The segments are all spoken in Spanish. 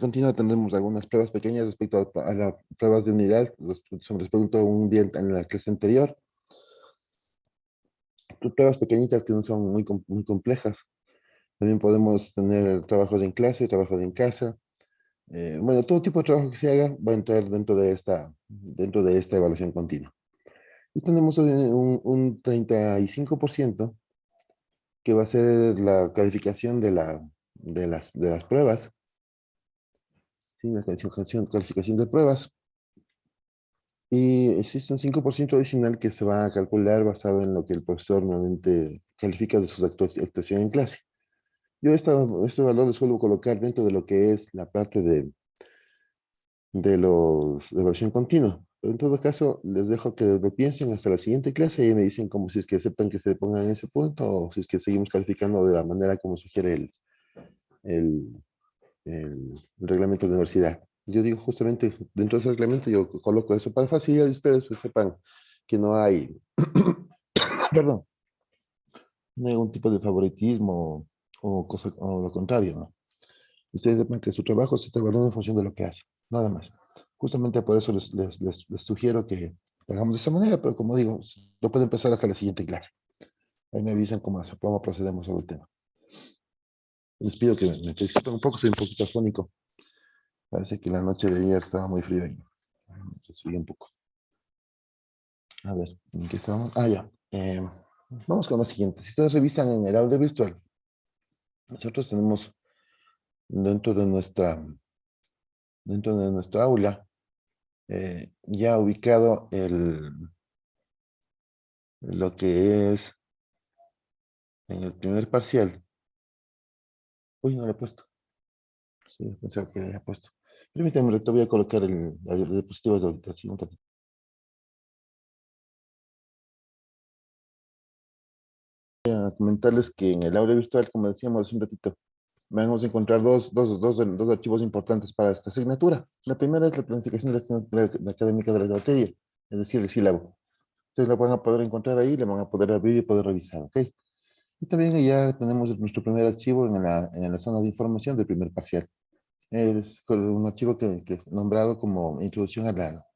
Continúa, tendremos algunas pruebas pequeñas respecto a las pruebas de unidad, sobre respecto a un día en la clase anterior. Pruebas pequeñitas que no son muy complejas. También podemos tener trabajos en clase, trabajos en casa. Bueno, todo tipo de trabajo que se haga va a entrar dentro de esta evaluación continua. Y tenemos un 35% que va a ser la calificación de las pruebas, ¿sí? La calificación de pruebas. Y existe un 5% adicional que se va a calcular basado en lo que el profesor normalmente califica de sus actuación en clase. Yo este valor lo suelo colocar dentro de lo que es la parte de evaluación continua. Pero en todo caso, les dejo que lo piensen hasta la siguiente clase y me dicen como si es que aceptan que se pongan en ese punto o si es que seguimos calificando de la manera como sugiere el, el reglamento de la universidad. Yo digo justamente dentro de ese reglamento yo coloco eso para facilidad de ustedes pues sepan que no hay, perdón, no hay ningún tipo de favoritismo o lo contrario, ¿no? Ustedes sepan que su trabajo se está evaluando en función de lo que hacen, nada más. Justamente por eso les sugiero que lo hagamos de esa manera, pero como digo, lo pueden empezar hasta la siguiente clase. Ahí me avisan cómo procedemos sobre el tema. Les pido que me disculpen un poco, soy un poquito afónico. Parece que la noche de ayer estaba muy frío y me resfrié un poco. A ver, ¿en qué estábamos? Ah, ya. Vamos con lo siguiente. Si ustedes revisan en el aula virtual, nosotros tenemos dentro de nuestra, dentro de nuestra aula ya ubicado lo que es en el primer parcial. Uy, no lo he puesto. Sí, pensaba que había puesto. Permítanme, te voy a colocar las diapositivas de ahorita. Sí, un ratito. Voy a comentarles que en el aula virtual, como decíamos hace un ratito, vamos a encontrar dos archivos importantes para esta asignatura. La primera es la planificación de la académica de la materia, es decir, el sílabo. Ustedes lo van a poder encontrar ahí, le van a poder abrir y poder revisar, ¿ok? Y también ya tenemos nuestro primer archivo en la zona de información del primer parcial. Es un archivo que es nombrado como Introducción a la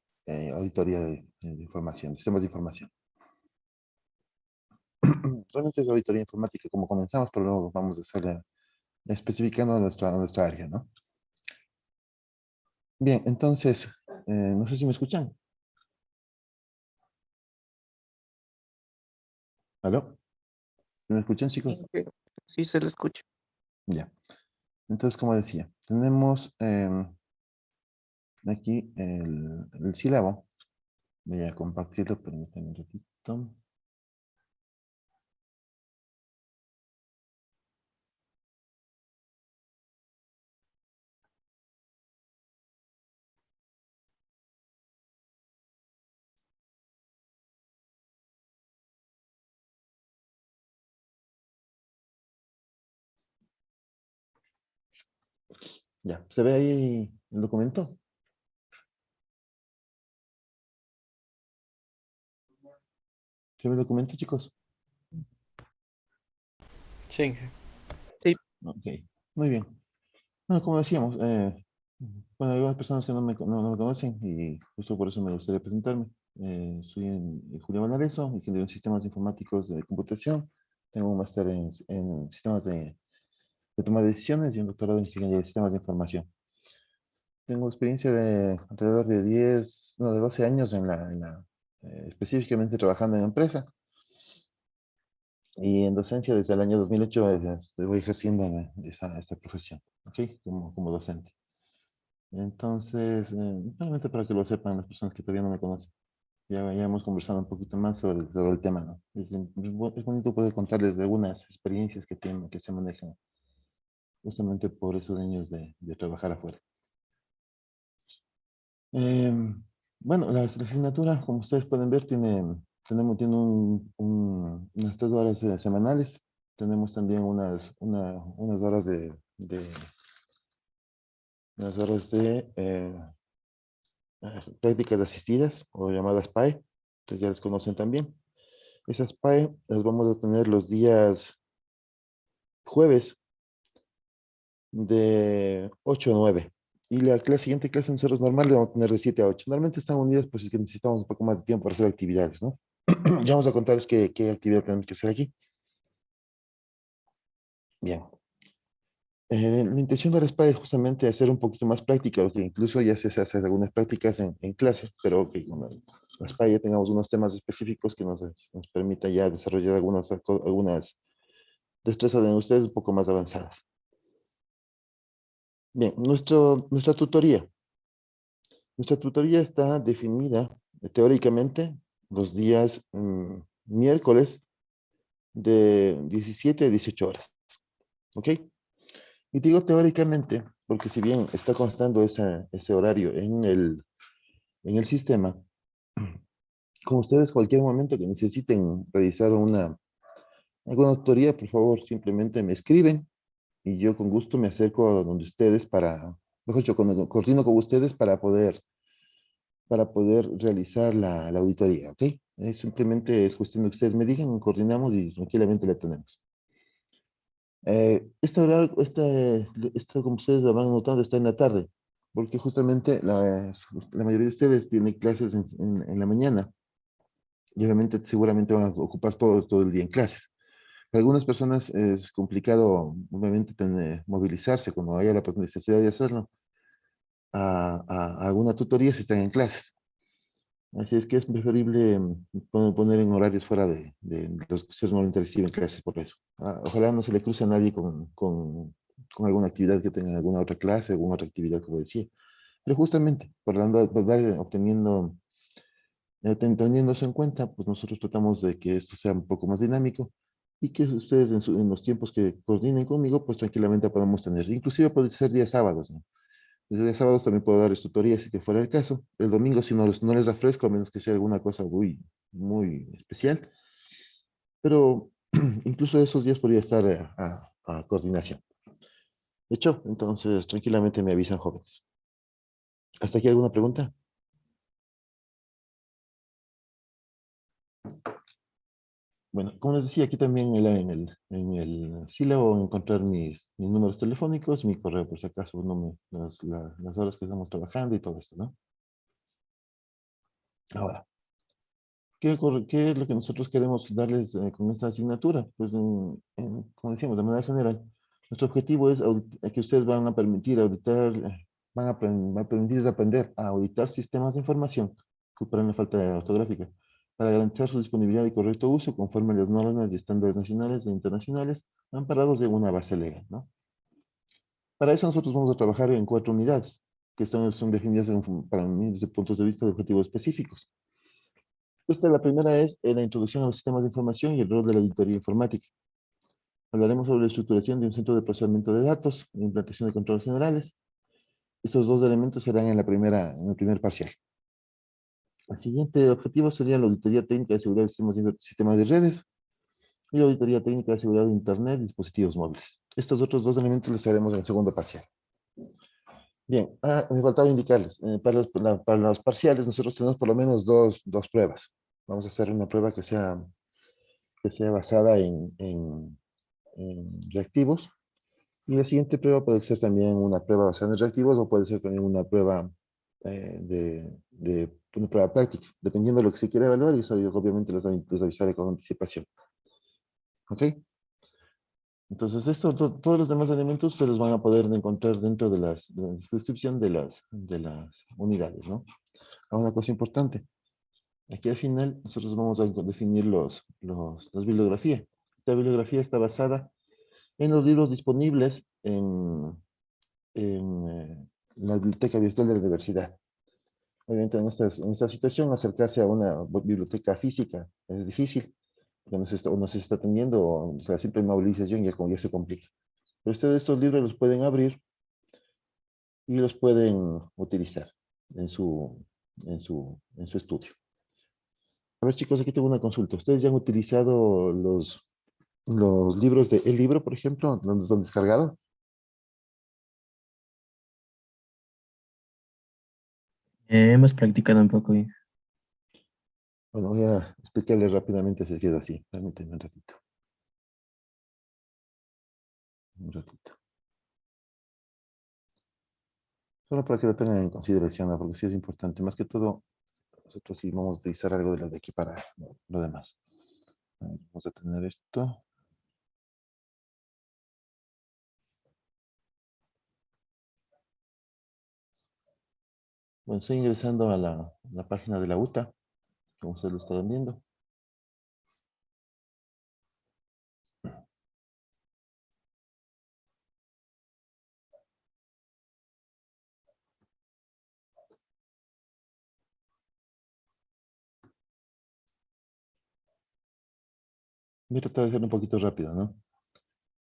Auditoría de Información, Sistemas de Información. Realmente es auditoría informática como comenzamos, pero luego vamos a estar especificando nuestra área, ¿no? Bien, entonces, no sé si me escuchan. ¿Aló? ¿Me escuchan, Sí, chicos? sí se le escucha. Ya. Entonces, como decía, tenemos aquí el sílabo. Voy a compartirlo, permítanme un ratito. Ya, ¿se ve ahí el documento? ¿Se ve el documento, chicos? Sí, Sí, Ok, muy bien. Bueno, como decíamos, bueno, hay algunas personas que no me conocen y justo por eso me gustaría presentarme. Soy Julián Valareso, ingeniero en sistemas informáticos de computación. Tengo un máster en sistemas de toma de decisiones y un doctorado en ingeniería de sistemas de información. Tengo experiencia de alrededor de 10 no, de 12 años específicamente trabajando en empresa y en docencia desde el año 2008 voy ejerciendo esta profesión, ¿ok? Como docente. Entonces, solamente para que lo sepan las personas que todavía no me conocen. Ya hemos conversado un poquito más sobre el tema, ¿no? Es bonito poder contarles de algunas experiencias que se manejan justamente por esos años de trabajar afuera. Bueno, la asignatura, como ustedes pueden ver, tiene unas 3 horas semanales. Tenemos también unas horas prácticas asistidas o llamadas PAE. Ustedes ya las conocen también. Esas PAE las vamos a tener los días jueves de 8 a 9. Y la siguiente clase nosotros normalmente vamos a tener de 7 a 8. Normalmente están unidas, pues es que necesitamos un poco más de tiempo para hacer actividades, ¿no? Ya vamos a contarles qué actividad tenemos que hacer aquí. Bien. La intención de la SPA es justamente hacer un poquito más práctica, lo que incluso ya se hace algunas prácticas en clase, pero que con la SPA ya tengamos unos temas específicos que nos permita ya desarrollar algunas destrezas de ustedes un poco más avanzadas. Bien, nuestra tutoría. Nuestra tutoría está definida teóricamente los días miércoles de 17 a 18 horas. ¿Ok? Y digo teóricamente, porque si bien está constando ese horario en el sistema, con ustedes cualquier momento que necesiten realizar alguna tutoría, por favor, simplemente me escriben y yo con gusto me acerco a donde ustedes mejor dicho, coordino con ustedes para poder realizar la auditoría, ¿ok? Simplemente es cuestión de que ustedes me digan, coordinamos y tranquilamente la tenemos. Esto, como ustedes lo habrán notado, está en la tarde, porque justamente la mayoría de ustedes tienen clases en la mañana y obviamente seguramente van a ocupar todo el día en clases. Para algunas personas es complicado, obviamente, movilizarse cuando haya la necesidad de hacerlo a alguna tutoría si están en clases. Así es que es preferible poner en horarios fuera de los que ustedes normalmente reciben clases por eso. Ojalá no se le cruce a nadie con alguna actividad que tenga alguna otra clase, alguna otra actividad, como decía. Pero justamente, por dar, teniendo eso en cuenta, pues nosotros tratamos de que esto sea un poco más dinámico y que ustedes en los tiempos que coordinen conmigo, pues tranquilamente podamos tener. Inclusive puede ser días sábados, ¿no? Los días sábados también puedo dar tutorías si que fuera el caso. El domingo si no les da fresco, a menos que sea alguna cosa muy especial. Pero incluso esos días podría estar a coordinación. ¿De hecho? Entonces, tranquilamente me avisan, jóvenes. ¿Hasta aquí alguna pregunta? Bueno, como les decía, aquí también en el sílabo encontrar mis números telefónicos, mi correo, por si acaso, las horas que estamos trabajando y todo esto, ¿no? Ahora, ¿qué es lo que nosotros queremos darles con esta asignatura? Pues, como decíamos, de manera general, nuestro objetivo es que ustedes van a permitir auditar, van a permitir aprender a auditar sistemas de información, superando la falta ortográfica, para garantizar su disponibilidad y correcto uso conforme a las normas y estándares nacionales e internacionales amparados de una base legal, ¿no? Para eso nosotros vamos a trabajar en 4 unidades, que son definidas para mí desde puntos de vista de objetivos específicos. La primera es la introducción a los sistemas de información y el rol de la auditoría informática. Hablaremos sobre la estructuración de un centro de procesamiento de datos, la implantación de controles generales. Estos dos elementos serán en el primer parcial. El siguiente objetivo sería la auditoría técnica de seguridad de sistemas de redes y la auditoría técnica de seguridad de Internet y dispositivos móviles. Estos otros dos elementos los haremos en el segundo parcial. Bien, me faltaba indicarles, para los parciales nosotros tenemos por lo menos dos pruebas. Vamos a hacer una prueba que sea basada en reactivos. Y la siguiente prueba puede ser también una prueba basada en reactivos o puede ser también una prueba una prueba práctica, dependiendo de lo que se quiera evaluar, y eso yo obviamente les avisaré con anticipación. ¿Ok? Entonces, todos los demás elementos se los van a poder encontrar dentro de la descripción de las unidades, ¿no? Ahora, una cosa importante. Aquí al final nosotros vamos a definir las bibliografías. Esta bibliografía está basada en los libros disponibles en la biblioteca virtual de la universidad. Obviamente en esta situación acercarse a una biblioteca física es difícil, porque no se está atendiendo, o sea, siempre hay movilización ya se complica. Pero ustedes estos libros los pueden abrir y los pueden utilizar en su estudio. A ver, chicos, aquí tengo una consulta. ¿Ustedes ya han utilizado los libros de El Libro, por ejemplo? ¿Los han descargado? Hemos practicado un poco. Bueno, voy a explicarles rápidamente si queda así. Permítanme un ratito. Un ratito. Solo para que lo tengan en consideración, ¿no? Porque sí es importante. Más que todo, nosotros sí vamos a utilizar algo de lo de aquí para lo demás. A ver, vamos a tener esto. Bueno, estoy ingresando a la página de la UTA, como ustedes lo estarán viendo. Voy a tratar de ser un poquito rápido, ¿no?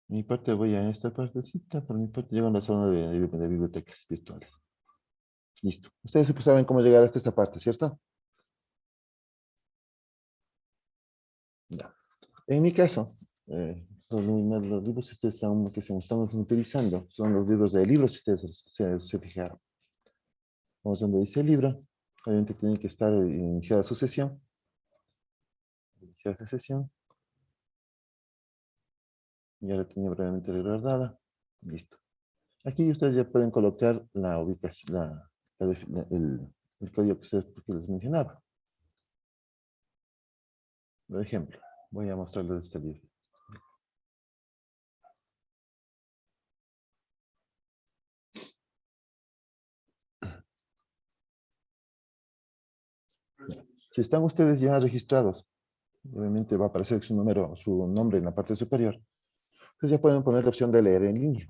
Mi parte voy a esta partecita, por mi parte llego a la zona de bibliotecas virtuales. Listo. Ustedes sí, pues, saben cómo llegar hasta esta parte, ¿cierto? Ya. En mi caso, los libros que que se están utilizando son los libros de libros, si ustedes se fijaron. Vamos donde dice libro, obviamente tiene que estar iniciada su sesión. Iniciar esa sesión. Ya la tenía brevemente guardada. Listo. Aquí ustedes ya pueden colocar la ubicación, el código que les mencionaba. Por ejemplo, voy a mostrarles este libro. Si están ustedes ya registrados, obviamente va a aparecer su número, su nombre en la parte superior. Entonces ya pueden poner la opción de leer en línea.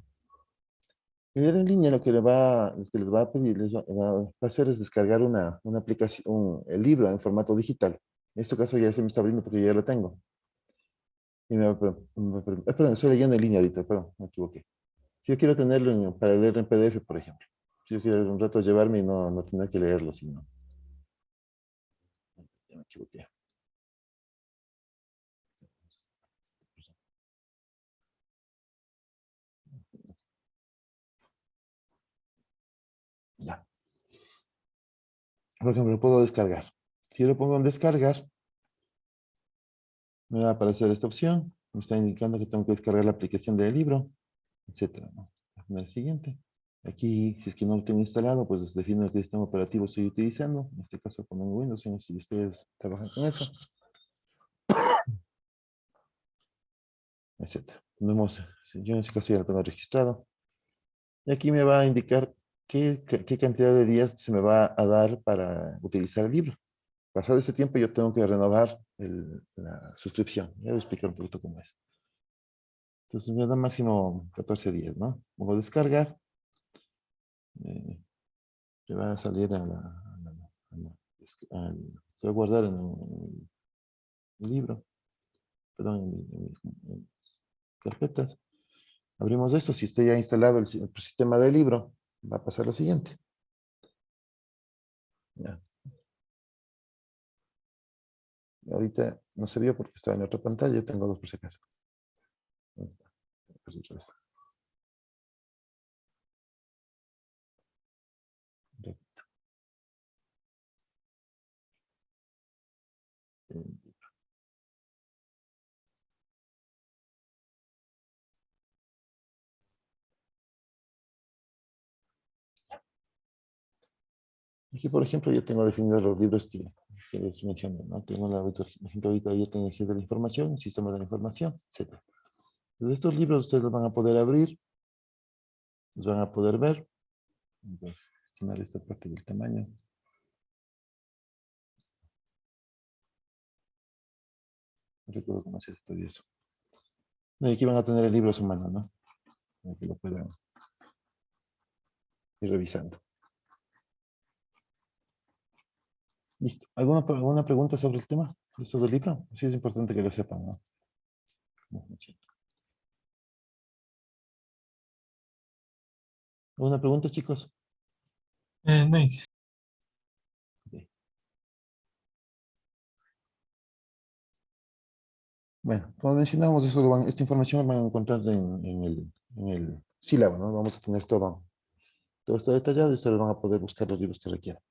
Leer en línea lo que, lo que les va a pedir, va a hacer es descargar una aplicación, el libro en formato digital. En este caso ya se me está abriendo porque ya lo tengo. Y perdón, estoy leyendo en línea ahorita, perdón, me equivoqué. Si yo quiero tenerlo para leer en PDF, por ejemplo. Si yo quiero un rato llevarme y no tener que leerlo, sino. Ya me equivoqué. Ya. Por ejemplo, lo puedo descargar. Si yo lo pongo en descargar, me va a aparecer esta opción. Me está indicando que tengo que descargar la aplicación del libro, etcétera, ¿no? Voy a poner el siguiente. Aquí, si es que no lo tengo instalado, pues defino qué sistema operativo estoy utilizando. En este caso, pongo Windows, si ustedes trabajan con eso, etcétera. Yo en este caso ya lo tengo registrado. Y aquí me va a indicar qué cantidad de días se me va a dar para utilizar el libro. Pasado ese tiempo, yo tengo que renovar la suscripción. Ya voy a explicar un poquito cómo es. Entonces, me da máximo 14 días, ¿no? Pongo descargar. Eh, Le va a salir se va a guardar en el libro, perdón, en carpetas. Abrimos esto. Si está ya instalado el sistema del libro, va a pasar lo siguiente. Ya. Ahorita no se vio porque estaba en otra pantalla. Yo tengo dos por si acaso. Ahí está. Pues otra vez. Aquí, por ejemplo, yo tengo definidos los libros que les mencioné, ¿no? Tengo por ejemplo, ahorita yo tengo de la información, sistema de la información, etc. Entonces, estos libros ustedes los van a poder abrir, los van a poder ver. Entonces, estimar esta parte del tamaño. No recuerdo cómo hacer esto y eso. Y aquí van a tener el libro a su mano, ¿no? Para que lo puedan ir revisando. Listo. ¿Alguna pregunta sobre el tema de esto del libro? Sí es importante que lo sepan, ¿no? ¿Alguna pregunta, chicos? Nice. Ok. Bueno, como mencionábamos, esta información la van a encontrar en el sílabo, ¿no? Vamos a tener todo esto detallado y ustedes van a poder buscar los libros que requieran.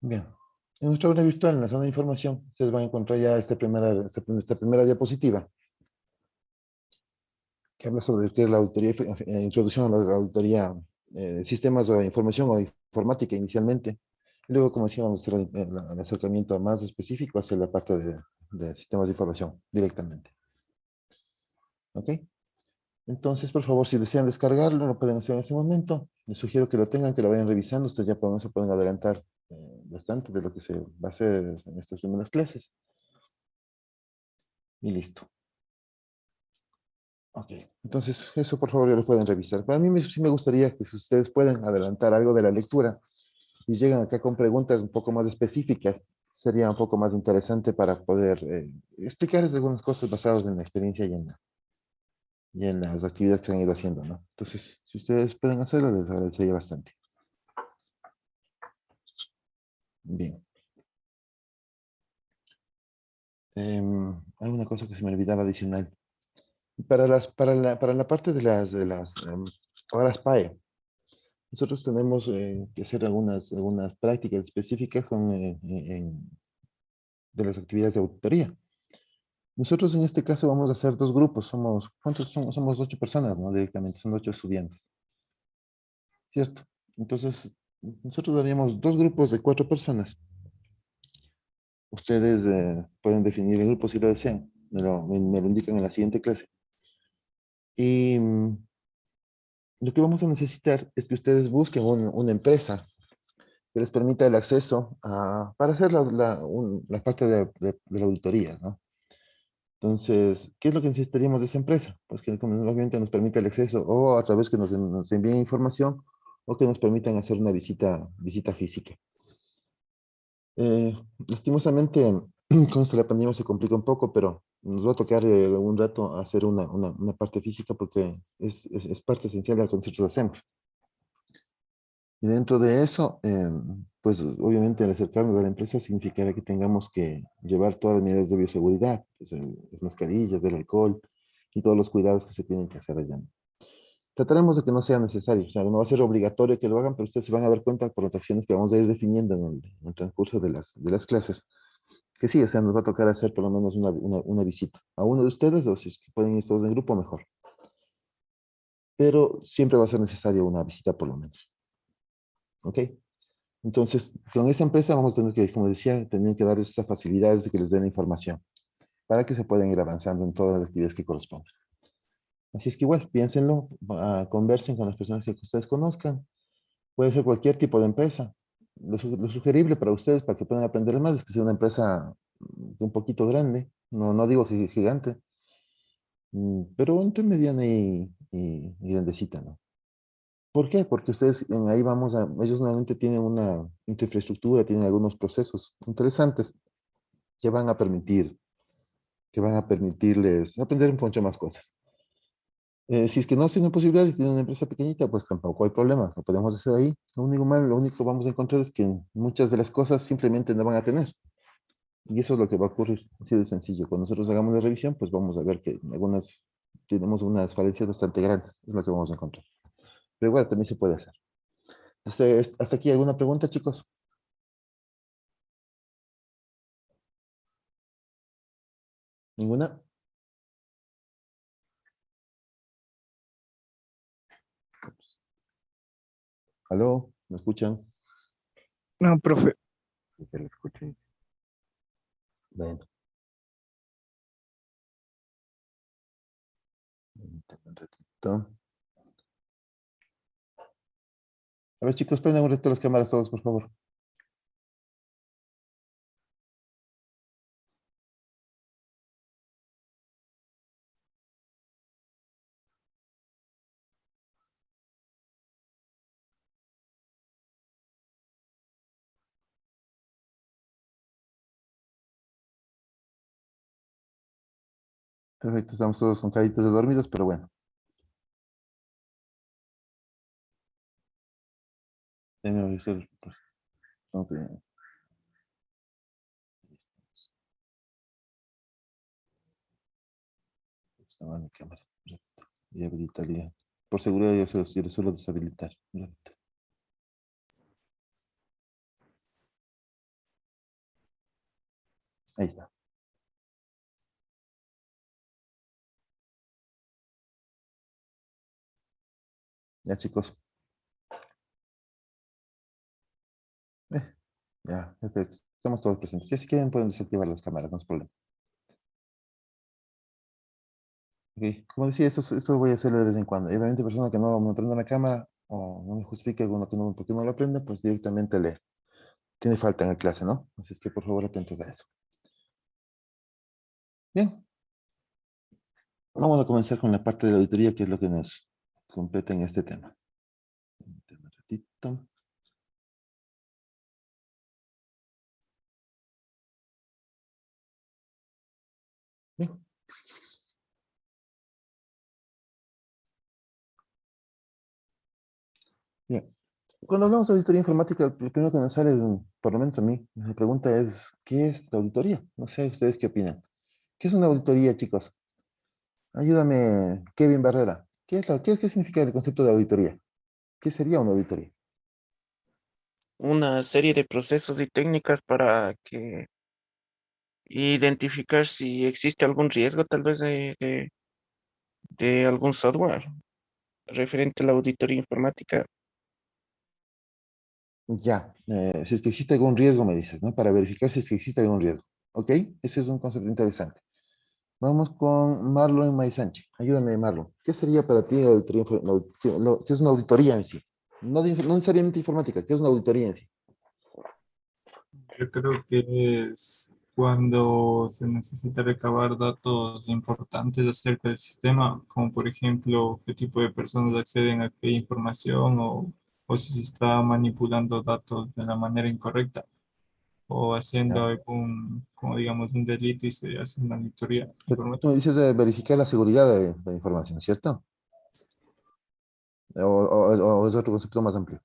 Bien. En nuestra aula virtual, en la zona de información, ustedes van a encontrar ya esta primera diapositiva que habla sobre qué es la auditoría, introducción a la auditoría de sistemas de información o informática inicialmente. Y luego, como decía, vamos a hacer el acercamiento más específico hacia la parte de sistemas de información directamente. ¿Ok? Entonces, por favor, si desean descargarlo, lo pueden hacer en este momento. Les sugiero que lo tengan, que lo vayan revisando. Ustedes ya se pueden adelantar bastante de lo que se va a hacer en estas primeras clases. Y listo. Ok, entonces eso por favor ya lo pueden revisar. Para mí sí me gustaría que si ustedes pueden adelantar algo de la lectura y llegan acá con preguntas un poco más específicas, sería un poco más interesante para poder explicarles algunas cosas basadas en la experiencia y en las actividades que han ido haciendo, ¿no? Entonces, si ustedes pueden hacerlo, les agradecería bastante. Bien. Hay una cosa que se me olvidaba adicional. Para la parte de las horas PAE, nosotros tenemos que hacer algunas prácticas específicas de las actividades de auditoría. Nosotros en este caso vamos a hacer dos grupos. ¿Cuántos somos? Somos 8 personas, ¿no? Directamente, son 8 estudiantes. ¿Cierto? Entonces, nosotros haríamos dos grupos de 4 personas. Ustedes pueden definir el grupo si lo desean. Me lo indican en la siguiente clase. Y lo que vamos a necesitar es que ustedes busquen una empresa que les permita el acceso para hacer la parte de la auditoría, ¿no? Entonces, ¿qué es lo que necesitaríamos de esa empresa? Pues que obviamente nos permita el acceso o a través que nos envíen información o que nos permitan hacer una visita física. Lastimosamente, con esto de la pandemia se complica un poco, pero nos va a tocar un rato hacer una parte física porque es parte esencial de lo que nosotros hacemos. Y dentro de eso, pues obviamente al acercarnos a la empresa significará que tengamos que llevar todas las medidas de bioseguridad, pues, las mascarillas, del alcohol y todos los cuidados que se tienen que hacer allá. Trataremos de que no sea necesario, o sea, no va a ser obligatorio que lo hagan, pero ustedes se van a dar cuenta por las acciones que vamos a ir definiendo en el transcurso de las clases, que sí, o sea, nos va a tocar hacer por lo menos una visita a uno de ustedes, o si es que pueden ir todos en grupo, mejor. Pero siempre va a ser necesario una visita por lo menos. ¿Ok? Entonces, con esa empresa vamos a tener que, como decía, tener que darles esas facilidades de que les den información para que se puedan ir avanzando en todas las actividades que corresponden. Así es que igual, piénsenlo, conversen con las personas que ustedes conozcan. Puede ser cualquier tipo de empresa. Lo sugerible para ustedes, para que puedan aprender más, es que sea una empresa un poquito grande. No digo gigante, pero entre mediana y grandecita, ¿no? ¿Por qué? Porque ustedes ahí ellos normalmente tienen una infraestructura, tienen algunos procesos interesantes que van a que van a permitirles aprender mucho más cosas. Si es que no tienen posibilidades y tienen una empresa pequeñita, pues tampoco hay problema, lo podemos hacer ahí. Lo único que vamos a encontrar es que muchas de las cosas simplemente no van a tener. Y eso es lo que va a ocurrir, así de sencillo. Cuando nosotros hagamos la revisión, pues vamos a ver que tenemos unas falencias bastante grandes, es lo que vamos a encontrar. Pero igual también se puede hacer. Hasta aquí, ¿alguna pregunta, chicos? ¿Ninguna? ¿Aló? ¿Me escuchan? No, profe. Sí, se le escucha. Bueno, permítame un ratito. A ver, chicos, prendan un ratito las cámaras todos, por favor. Perfecto, estamos todos con caritas de dormidos, pero bueno. Déjenme revisar, pues, tengo que- estaba mi cámara. Y habilitaría. Por seguridad yo lo suelo deshabilitar. Un ratito. Ahí está. Ya, chicos. Ya, perfecto. Estamos todos presentes. Ya si quieren pueden desactivar las cámaras, no es problema. Ok, como decía, eso voy a hacerlo de vez en cuando. Y obviamente, persona que no me prenda la cámara o no me justifique alguno que no, por qué no lo aprenda, pues directamente le tiene falta en la clase, ¿no? Así es que por favor atentos a eso. Bien, vamos a comenzar con la parte de la auditoría, que es lo que nos compete en este tema. Un ratito. Bien. Bien. Cuando hablamos de auditoría informática, lo primero que nos sale, por lo menos a mí, la pregunta es, ¿qué es la auditoría? No sé, ¿ustedes qué opinan? ¿Qué es una auditoría, chicos? Ayúdame, Kevin Barrera. ¿Qué significa el concepto de auditoría? ¿Qué sería una auditoría? Una serie de procesos y técnicas para que identificar si existe algún riesgo tal vez de algún software referente a la auditoría informática. Ya, si es que existe algún riesgo, me dices, ¿no? Para verificar si es que existe algún riesgo. ¿Ok? Ese es un concepto interesante. Vamos con Marlon Maisanchi. Ayúdame, Marlon. ¿Qué sería para ti auditoría qué es una auditoría en sí? No necesariamente informática, ¿qué es una auditoría en sí? Yo creo que es cuando se necesita recabar datos importantes acerca del sistema, como por ejemplo qué tipo de personas acceden a qué información o si se está manipulando datos de la manera incorrecta o haciendo Ya. algún, como digamos, un delito y se hace una auditoría Pero tú me informática. dices de verificar la seguridad de la información, ¿cierto? O es otro concepto más amplio,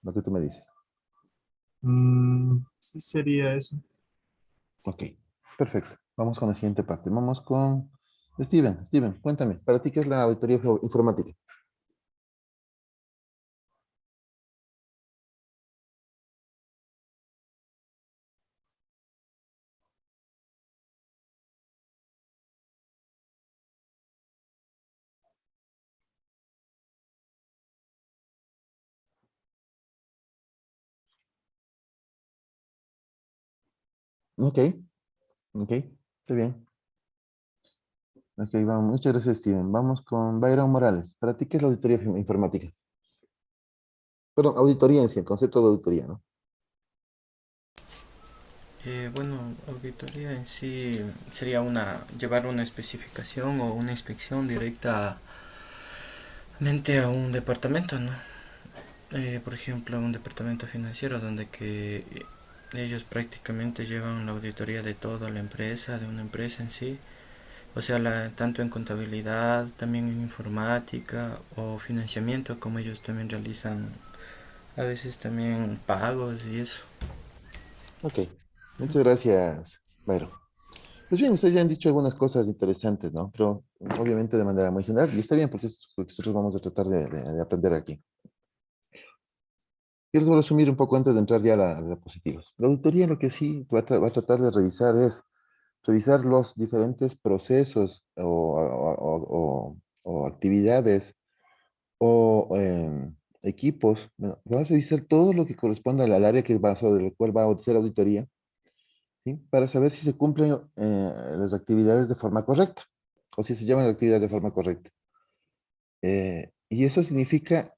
lo que tú me dices. Sí sería eso. Ok, perfecto. Vamos con la siguiente parte. Vamos con Steven. Steven, cuéntame, ¿para ti qué es la auditoría informática? Ok, ok, está bien. Ok, vamos. Muchas gracias, Steven. Vamos con Byron Morales. ¿Para ti qué es la auditoría informática? Perdón, auditoría en sí, el concepto de auditoría, ¿no? Bueno, auditoría en sí sería llevar una especificación o una inspección directamente a un departamento, ¿no? Por ejemplo, un departamento financiero donde que ellos prácticamente llevan la auditoría de toda la empresa, de una empresa en sí. O sea, tanto en contabilidad, también en informática o financiamiento, como ellos también realizan a veces también pagos y eso. Ok, muchas gracias, Byron. Pues bien, ustedes ya han dicho algunas cosas interesantes, ¿no? Pero obviamente de manera muy general, y está bien porque es lo que nosotros vamos a tratar de aprender aquí. Quiero resumir un poco antes de entrar ya a las diapositivas. La auditoría lo que sí va a tratar de revisar es revisar los diferentes procesos o actividades o equipos. Bueno, va a revisar todo lo que corresponde al área sobre el cual va a hacer auditoría, ¿sí? Para saber si se cumplen las actividades de forma correcta o si se llevan las actividades de forma correcta. Y eso significa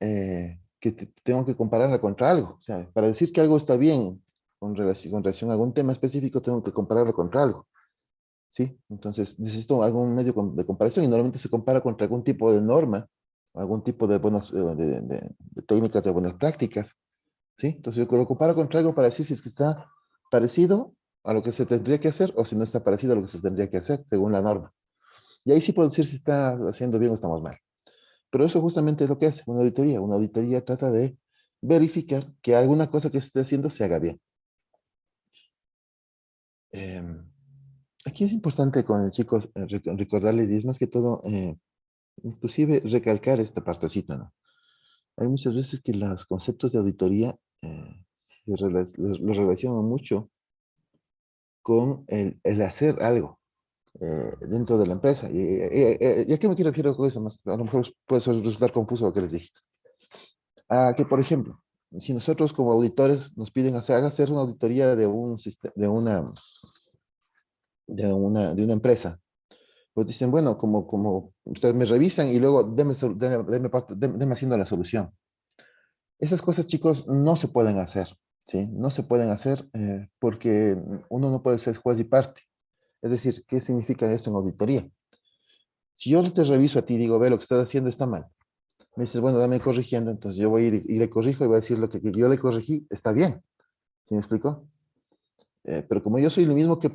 que tengo que compararla contra algo. O sea, para decir que algo está bien con relación a algún tema específico, tengo que compararlo contra algo. ¿Sí? Entonces, necesito algún medio de comparación y normalmente se compara contra algún tipo de norma, algún tipo de de técnicas de buenas prácticas. ¿Sí? Entonces, yo lo comparo contra algo para decir si es que está parecido a lo que se tendría que hacer o si no está parecido a lo que se tendría que hacer según la norma. Y ahí sí puedo decir si está haciendo bien o estamos mal. Pero eso justamente es lo que hace una auditoría. Una auditoría trata de verificar que alguna cosa que se esté haciendo se haga bien. Em, Aquí es importante con los chicos recordarles, y es más que todo, inclusive recalcar esta partecita, ¿no? Hay muchas veces que los conceptos de auditoría los relacionan mucho con el hacer algo dentro de la empresa. ¿Y a qué me quiero refiero con eso? A lo mejor puede resultar confuso lo que les dije. Que, por ejemplo, si nosotros como auditores nos piden hacer una auditoría de una empresa, pues dicen, bueno, como ustedes me revisan y luego denme haciendo la solución. Esas cosas, chicos, no se pueden hacer, ¿sí? No se pueden hacer porque uno no puede ser juez y parte. Es decir, ¿qué significa eso en auditoría? Si yo te reviso a ti y digo, ve, lo que estás haciendo está mal, me dices, bueno, dame corrigiendo, entonces yo voy a ir y le corrijo y voy a decir lo que yo le corregí, está bien. ¿Sí me explico? Pero como yo soy lo mismo que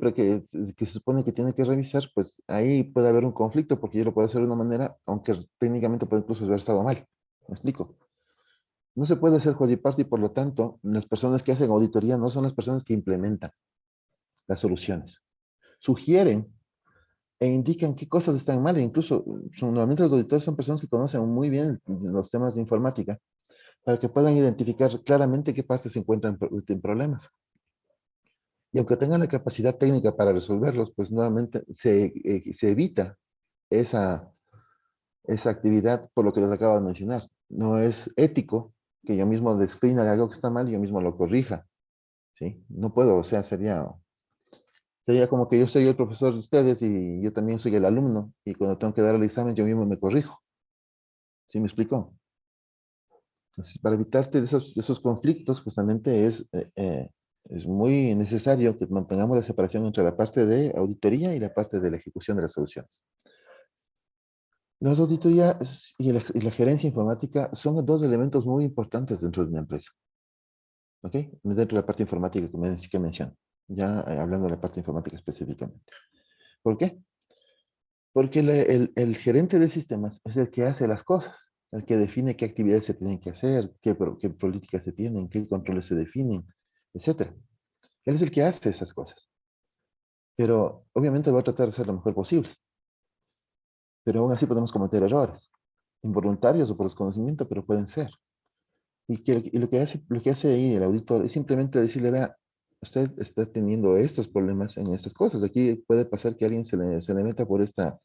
se supone que tiene que revisar, pues ahí puede haber un conflicto porque yo lo puedo hacer de una manera, aunque técnicamente puede incluso haber estado mal. ¿Me explico? No se puede hacer juez y parte y por lo tanto, las personas que hacen auditoría no son las personas que implementan las soluciones. Sugieren e indican qué cosas están mal, e incluso normalmente los auditores son personas que conocen muy bien los temas de informática para que puedan identificar claramente qué partes se encuentran en problemas. Y aunque tengan la capacidad técnica para resolverlos, pues nuevamente se evita esa, esa actividad por lo que les acabo de mencionar. No es ético que yo mismo defina algo que está mal y yo mismo lo corrija, ¿sí? No puedo, o sea, sería como que yo soy el profesor de ustedes y yo también soy el alumno y cuando tengo que dar el examen yo mismo me corrijo. ¿Sí me explico? Entonces, para evitarte de esos conflictos, justamente es muy necesario que mantengamos la separación entre la parte de auditoría y la parte de la ejecución de las soluciones. Las auditorías y la gerencia informática son dos elementos muy importantes dentro de una empresa. ¿Ok? Dentro de la parte informática que menciono. Ya hablando de la parte informática específicamente. ¿Por qué? Porque el gerente de sistemas es el que hace las cosas, el que define qué actividades se tienen que hacer, qué políticas se tienen, qué controles se definen, etcétera. Él es el que hace esas cosas. Pero obviamente va a tratar de hacer lo mejor posible. Pero aún así podemos cometer errores, involuntarios o por desconocimiento, pero pueden ser. Y lo que hace ahí el auditor es simplemente decirle, vea, usted está teniendo estos problemas en estas cosas. Aquí puede pasar que alguien se le meta por esta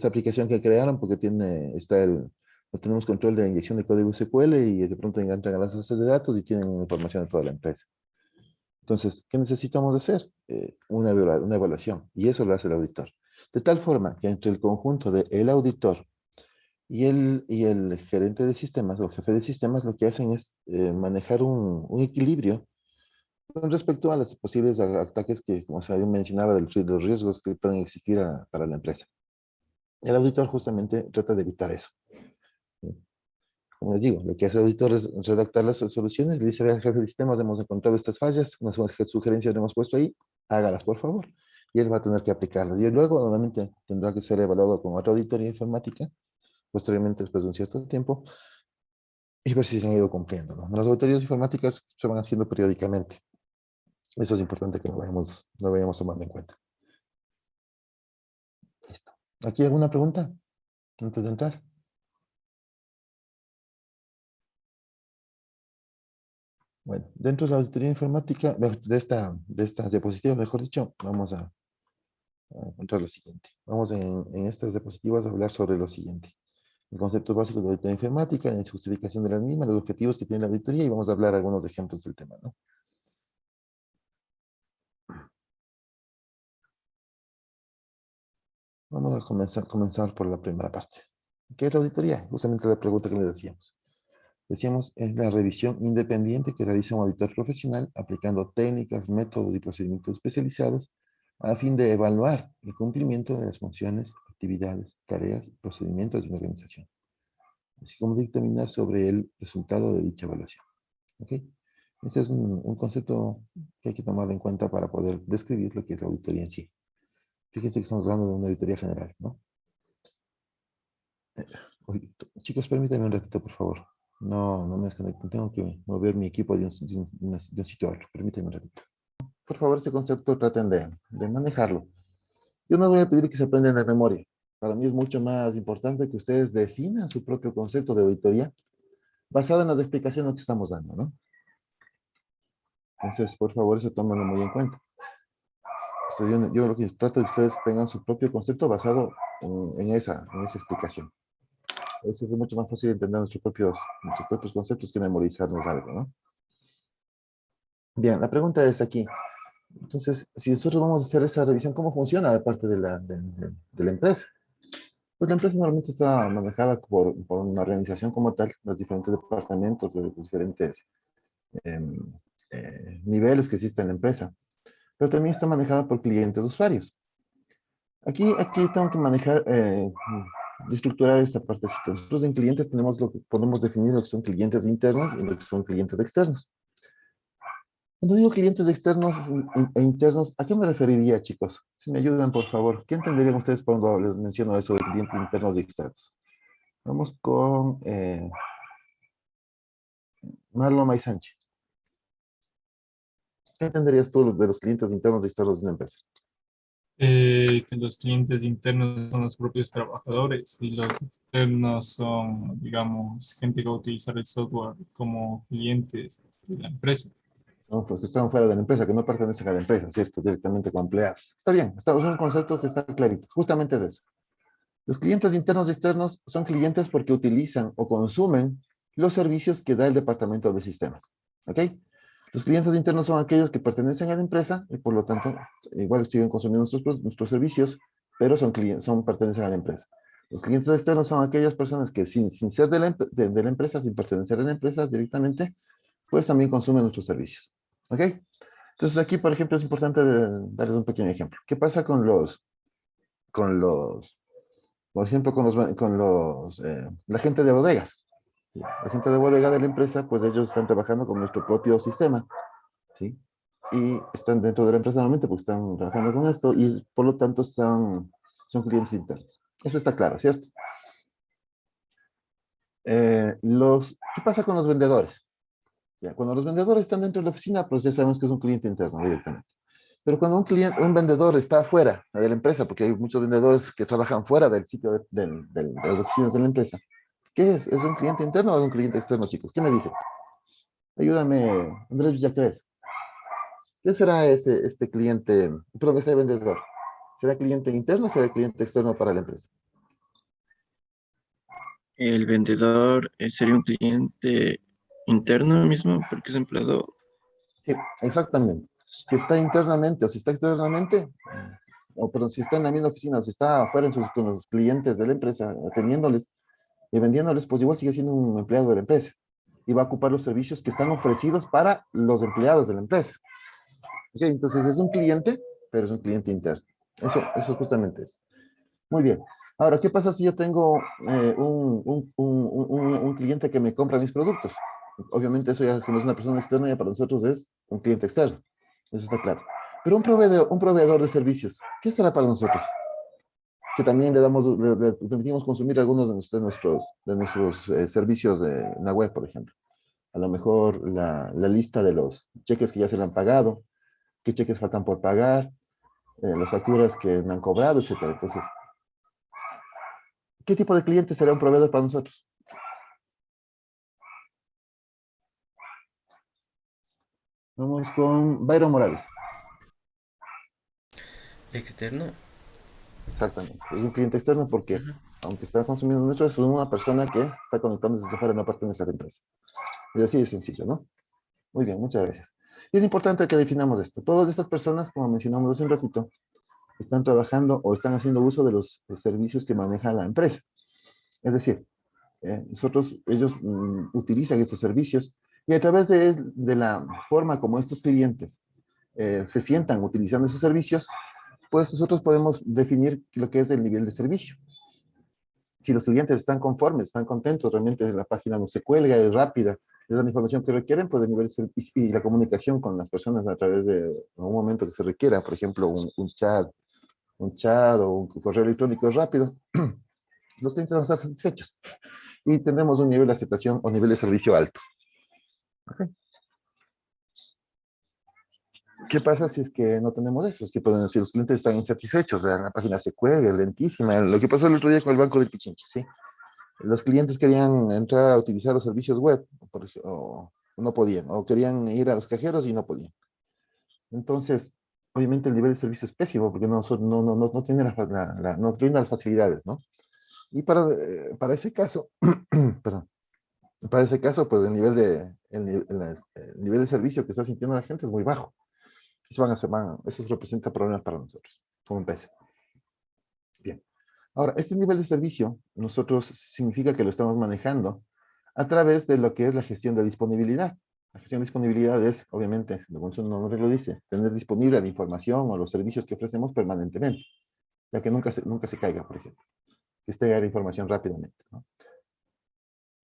aplicación que crearon porque no tenemos control de la inyección de código SQL y de pronto entran a las bases de datos y tienen información de toda la empresa. Entonces, ¿qué necesitamos hacer? Una evaluación y eso lo hace el auditor. De tal forma que entre el conjunto del auditor y el gerente de sistemas o jefe de sistemas lo que hacen es manejar un equilibrio con respecto a los posibles ataques que, como se mencionaba, de los riesgos que pueden existir para la empresa. El auditor justamente trata de evitar eso. ¿Sí? Como les digo, lo que hace el auditor es redactar las soluciones, le dice al jefe de sistemas, hemos encontrado estas fallas, unas sugerencias le hemos puesto ahí, hágalas por favor. Y él va a tener que aplicarlas. Y luego, normalmente, tendrá que ser evaluado con otra auditoría informática posteriormente, después de un cierto tiempo, y ver si se han ido cumpliendo, ¿no? Las auditorías informáticas se van haciendo periódicamente. Eso es importante que lo vayamos tomando en cuenta. Listo. ¿Aquí alguna pregunta antes de entrar? Bueno, dentro de la auditoría informática, de estas diapositivas, mejor dicho, vamos a encontrar lo siguiente. Vamos en estas diapositivas a hablar sobre lo siguiente. El concepto básico de auditoría informática, la justificación de las mismas, los objetivos que tiene la auditoría y vamos a hablar algunos ejemplos del tema, ¿no? Vamos a comenzar por la primera parte. ¿Qué es la auditoría? Justamente la pregunta que le decíamos. Decíamos, es la revisión independiente que realiza un auditor profesional aplicando técnicas, métodos y procedimientos especializados a fin de evaluar el cumplimiento de las funciones, actividades, tareas, procedimientos de una organización, así como dictaminar sobre el resultado de dicha evaluación. ¿Ok? Este es un concepto que hay que tomar en cuenta para poder describir lo que es la auditoría en sí. Fíjense que estamos hablando de una auditoría general, ¿no? Oye, chicos, permítanme un ratito, por favor. No me desconecten. Tengo que mover mi equipo de un sitio a otro. Permítanme un ratito. Por favor, ese concepto traten de manejarlo. Yo no voy a pedir que se aprendan de memoria. Para mí es mucho más importante que ustedes definan su propio concepto de auditoría basado en las explicaciones que estamos dando, ¿no? Entonces, por favor, eso tómenlo muy en cuenta. Entonces, yo lo que trato de que ustedes tengan su propio concepto basado en esa explicación. Eso es mucho más fácil entender nuestros propios conceptos que memorizarnos algo, ¿no? Bien, la pregunta es aquí. Entonces, si nosotros vamos a hacer esa revisión, ¿cómo funciona de parte de la empresa? Pues la empresa normalmente está manejada por una organización como tal, los diferentes departamentos, los diferentes em, niveles que existe en la empresa, pero también está manejada por clientes usuarios. Aquí tengo que manejar, estructurar esta partecita. Nosotros en clientes podemos definir lo que son clientes internos y lo que son clientes externos. Cuando digo clientes externos e internos, ¿a qué me referiría, chicos? Si me ayudan, por favor. ¿Qué entenderían ustedes cuando les menciono eso de clientes internos y externos? Vamos con Marlon May Sánchez. ¿Qué entenderías tú de los clientes internos y externos de una empresa? Que los clientes internos son los propios trabajadores y los externos son, digamos, gente que va a utilizar el software como clientes de la empresa. Son los que están fuera de la empresa, que no pertenecen a la empresa, ¿cierto? Directamente con empleados. Está bien, es un concepto que está clarito. Justamente es eso. Los clientes internos y externos son clientes porque utilizan o consumen los servicios que da el departamento de sistemas. ¿Ok? Los clientes internos son aquellos que pertenecen a la empresa y por lo tanto igual siguen consumiendo nuestros servicios, pero pertenecen a la empresa. Los clientes externos son aquellas personas que sin ser de la empresa, sin pertenecer a la empresa directamente, pues también consumen nuestros servicios. ¿Ok? Entonces aquí, por ejemplo, es importante darles un pequeño ejemplo. ¿Qué pasa por ejemplo, la gente de bodegas? La gente de bodega de la empresa, pues ellos están trabajando con nuestro propio sistema, ¿sí? Y están dentro de la empresa normalmente porque están trabajando con esto y por lo tanto son clientes internos. Eso está claro, ¿cierto? ¿Qué pasa con los vendedores? Ya, cuando los vendedores están dentro de la oficina, pues ya sabemos que es un cliente interno directamente. Pero cuando un vendedor está fuera de la empresa, porque hay muchos vendedores que trabajan fuera del sitio de las oficinas de la empresa, ¿qué es? ¿Es un cliente interno o es un cliente externo, chicos? ¿Qué me dicen? Ayúdame, Andrés Villacrés. ¿Qué será este cliente, perdón, este vendedor? ¿Será cliente interno o será cliente externo para la empresa? El vendedor sería un cliente interno mismo porque es empleado. Sí, exactamente. Si está internamente o si está externamente, o perdón, si está en la misma oficina o si está afuera con los clientes de la empresa, atendiéndoles y vendiéndoles, pues igual sigue siendo un empleado de la empresa y va a ocupar los servicios que están ofrecidos para los empleados de la empresa. ¿Ok? Entonces es un cliente, pero es un cliente interno. Eso justamente es. Muy bien. Ahora, ¿qué pasa si yo tengo un cliente que me compra mis productos? Obviamente eso ya como es una persona externa, ya para nosotros es un cliente externo. Eso está claro. Pero un proveedor de servicios, ¿qué será para nosotros? Que también le permitimos consumir algunos de nuestros servicios en la web, por ejemplo. A lo mejor la lista de los cheques que ya se le han pagado, qué cheques faltan por pagar, las facturas que me han cobrado, etcétera. Entonces, ¿qué tipo de cliente será un proveedor para nosotros? Vamos con Byron Morales. Externo. Exactamente. Es un cliente externo porque, Ujú. aunque está consumiendo mucho, es una persona que está conectándose desde afuera, no pertenece a la empresa. Es así de sencillo, ¿no? Muy bien, muchas gracias. Y es importante que definamos esto. Todas estas personas, como mencionamos hace un ratito, están trabajando o están haciendo uso de los servicios que maneja la empresa. Es decir, ellos utilizan estos servicios y a través de la forma como estos clientes se sientan utilizando esos servicios, pues nosotros podemos definir lo que es el nivel de servicio. Si los clientes están conformes, están contentos, realmente la página no se cuelga, es rápida, les dan la información que requieren, pues el nivel de servicio y la comunicación con las personas a través de un momento que se requiera, por ejemplo, un chat o un correo electrónico es rápido, los clientes van a estar satisfechos y tendremos un nivel de aceptación o nivel de servicio alto. ¿Okay? ¿Qué pasa si es que no tenemos eso? Es que pueden decir, los clientes están insatisfechos, la página se cuelga, es lentísima. Lo que pasó el otro día con el Banco del Pichinche, ¿sí? Los clientes querían entrar a utilizar los servicios web, o no podían, o querían ir a los cajeros y no podían. Entonces, obviamente el nivel de servicio es pésimo porque no tiene no brinda las facilidades, ¿no? Y para ese caso, perdón, para ese caso, pues el nivel de servicio que está sintiendo la gente es muy bajo. Eso representa problemas para nosotros, como empresa. Bien. Ahora, este nivel de servicio, nosotros significa que lo estamos manejando a través de lo que es la gestión de disponibilidad. La gestión de disponibilidad es, obviamente, como su nombre lo dice, tener disponible la información o los servicios que ofrecemos permanentemente, ya que nunca se caiga, por ejemplo, que esté la información rápidamente, ¿no?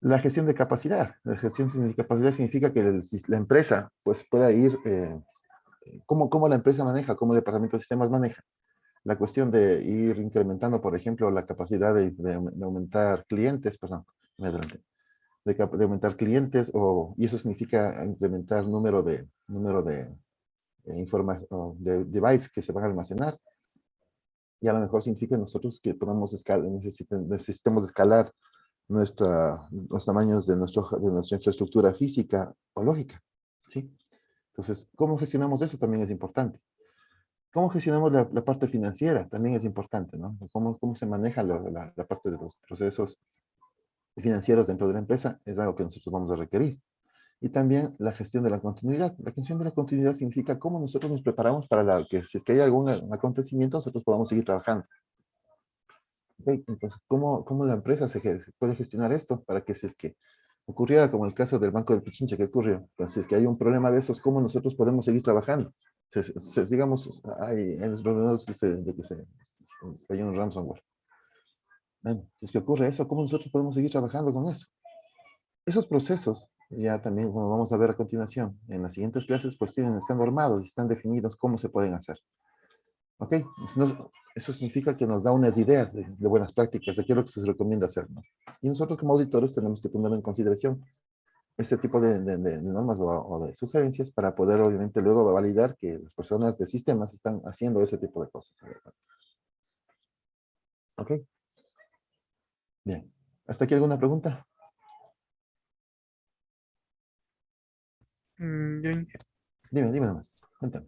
La gestión de capacidad. La gestión de capacidad significa que la empresa pues, pueda ir, cómo la empresa maneja, cómo el departamento de sistemas maneja. La cuestión de ir incrementando, por ejemplo, la capacidad de aumentar clientes, perdón, me adelanté, de aumentar clientes, y eso significa incrementar número de devices que se van a almacenar, y a lo mejor significa nosotros que necesitemos escalar los tamaños de nuestra infraestructura física o lógica, ¿sí? Entonces, ¿cómo gestionamos eso? También es importante. ¿Cómo gestionamos la parte financiera? También es importante, ¿no? ¿Cómo se maneja la parte de los procesos financieros dentro de la empresa? Es algo que nosotros vamos a requerir. Y también la gestión de la continuidad. La gestión de la continuidad significa cómo nosotros nos preparamos para que si es que hay algún acontecimiento, nosotros podamos seguir trabajando. ¿Okay? Entonces, ¿cómo la empresa se puede gestionar esto para que si es que ocurriera como el caso del Banco de Pichincha que ocurrió, pues si es que hay un problema de esos, ¿cómo nosotros podemos seguir trabajando? Digamos, hay los problemas de que se cayó un ransomware. Bueno, si es que ocurre eso, ¿cómo nosotros podemos seguir trabajando con eso? Esos procesos, ya también, como vamos a ver a continuación, en las siguientes clases, pues están normados y están definidos cómo se pueden hacer. ¿Ok? Eso significa que nos da unas ideas de buenas prácticas, de qué es lo que se recomienda hacer, ¿no? Y nosotros como auditores tenemos que tener en consideración este tipo de normas o de sugerencias para poder, obviamente, luego validar que las personas de sistemas están haciendo ese tipo de cosas. ¿Ok? Bien. ¿Hasta aquí alguna pregunta? Yo inicio. Dime nomás. Cuéntame.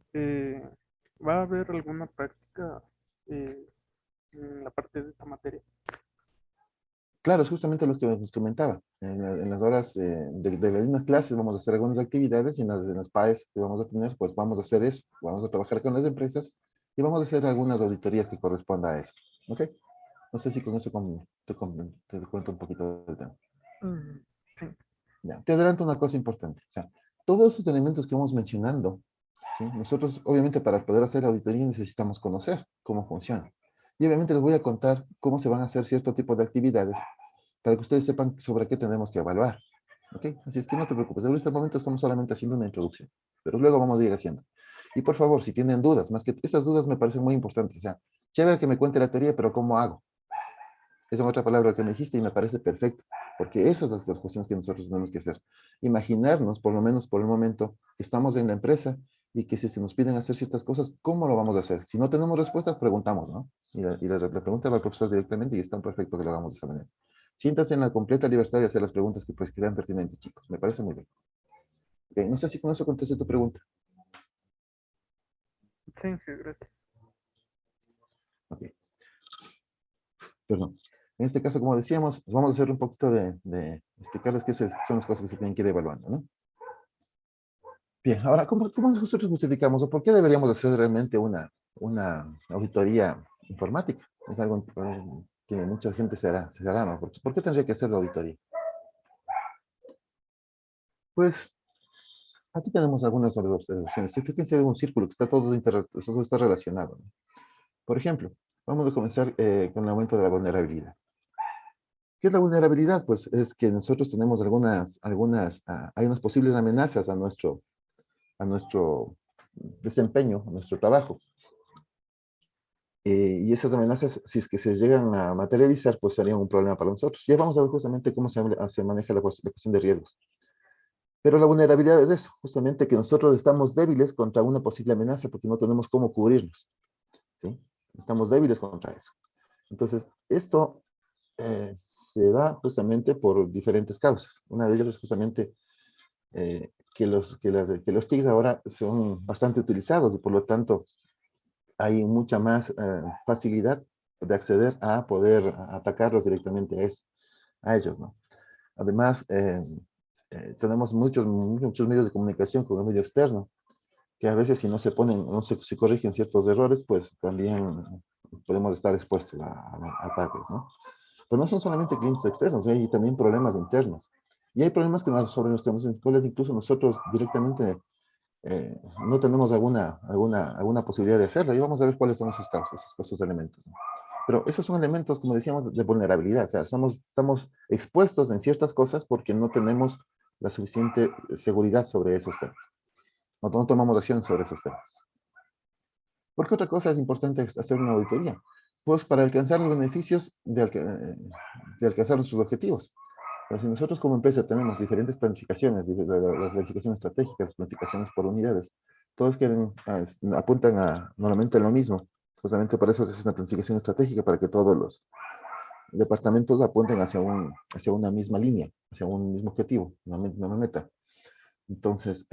¿Va a haber alguna práctica eh, en la parte de esta materia? Claro, es justamente lo que les comentaba. En las horas de las mismas clases vamos a hacer algunas actividades y en las PAEs que vamos a tener, pues vamos a hacer eso. Vamos a trabajar con las empresas y vamos a hacer algunas auditorías que correspondan a eso. ¿Ok? No sé si con eso te cuento un poquito del tema. Sí. Ya, te adelanto una cosa importante. O sea, todos esos elementos que vamos mencionando, ¿sí? Nosotros, obviamente, para poder hacer la auditoría necesitamos conocer cómo funciona. Y obviamente les voy a contar cómo se van a hacer cierto tipo de actividades para que ustedes sepan sobre qué tenemos que evaluar. ¿Ok? Así es que no te preocupes. En este momento estamos solamente haciendo una introducción, pero luego vamos a ir haciendo. Y por favor, si tienen dudas, más que esas dudas me parecen muy importantes. O sea, chévere que me cuente la teoría, pero ¿cómo hago? Esa es otra palabra que me dijiste y me parece perfecto, porque esas son las cuestiones que nosotros tenemos que hacer. Imaginarnos, por lo menos por el momento, que estamos en la empresa y que si se nos piden hacer ciertas cosas, ¿cómo lo vamos a hacer? Si no tenemos respuestas, preguntamos, ¿no? Y la pregunta va al profesor directamente y es tan perfecto que lo hagamos de esa manera. Siéntanse en la completa libertad de hacer las preguntas que pues crean pertinentes, chicos. Me parece muy bien. Okay, no sé si con eso contesté tu pregunta. Sí, gracias. Ok. Perdón. En este caso, como decíamos, vamos a hacer un poquito de explicarles qué son las cosas que se tienen que ir evaluando, ¿no? Bien, ahora, ¿cómo nosotros justificamos o por qué deberíamos hacer realmente una auditoría informática? Es algo que mucha gente se hará, ¿no? ¿Por qué tendría que hacer la auditoría? Pues aquí tenemos algunas observaciones. Fíjense en un círculo que todo está relacionado, ¿no? Por ejemplo, vamos a comenzar con el aumento de la vulnerabilidad. ¿Qué es la vulnerabilidad? Pues es que nosotros tenemos hay unas posibles amenazas a nuestro desempeño, a nuestro trabajo. Y esas amenazas, si es que se llegan a materializar, pues serían un problema para nosotros. Ya vamos a ver justamente cómo se maneja la cuestión de riesgos. Pero la vulnerabilidad es eso, justamente que nosotros estamos débiles contra una posible amenaza porque no tenemos cómo cubrirnos, ¿sí? Estamos débiles contra eso. Entonces, esto se da justamente por diferentes causas. Una de ellas es justamente que los TICs ahora son bastante utilizados y por lo tanto hay mucha más facilidad de acceder a poder atacarlos directamente a ellos, ¿no? Además, tenemos muchos medios de comunicación con el medio externo, que a veces si no se ponen, no se corrigen ciertos errores, pues también podemos estar expuestos a ataques, ¿no? Pero no son solamente clientes externos, hay también problemas internos. Y hay problemas que sobre los que nos escuelas, incluso nosotros directamente no tenemos alguna posibilidad de hacerlo. Y vamos a ver cuáles son esos elementos, ¿no? Pero esos son elementos, como decíamos, de vulnerabilidad. O sea, estamos expuestos en ciertas cosas porque no tenemos la suficiente seguridad sobre esos temas. No tomamos acción sobre esos temas. ¿Por qué otra cosa es importante hacer una auditoría? Pues para alcanzar los beneficios de alcanzar nuestros objetivos. Pero si nosotros como empresa tenemos diferentes planificaciones, las planificaciones estratégicas, planificaciones por unidades, todos apuntan normalmente a lo mismo. Justamente por eso se hace una planificación estratégica, para que todos los departamentos apunten hacia una misma línea, hacia un mismo objetivo, una misma meta. Entonces,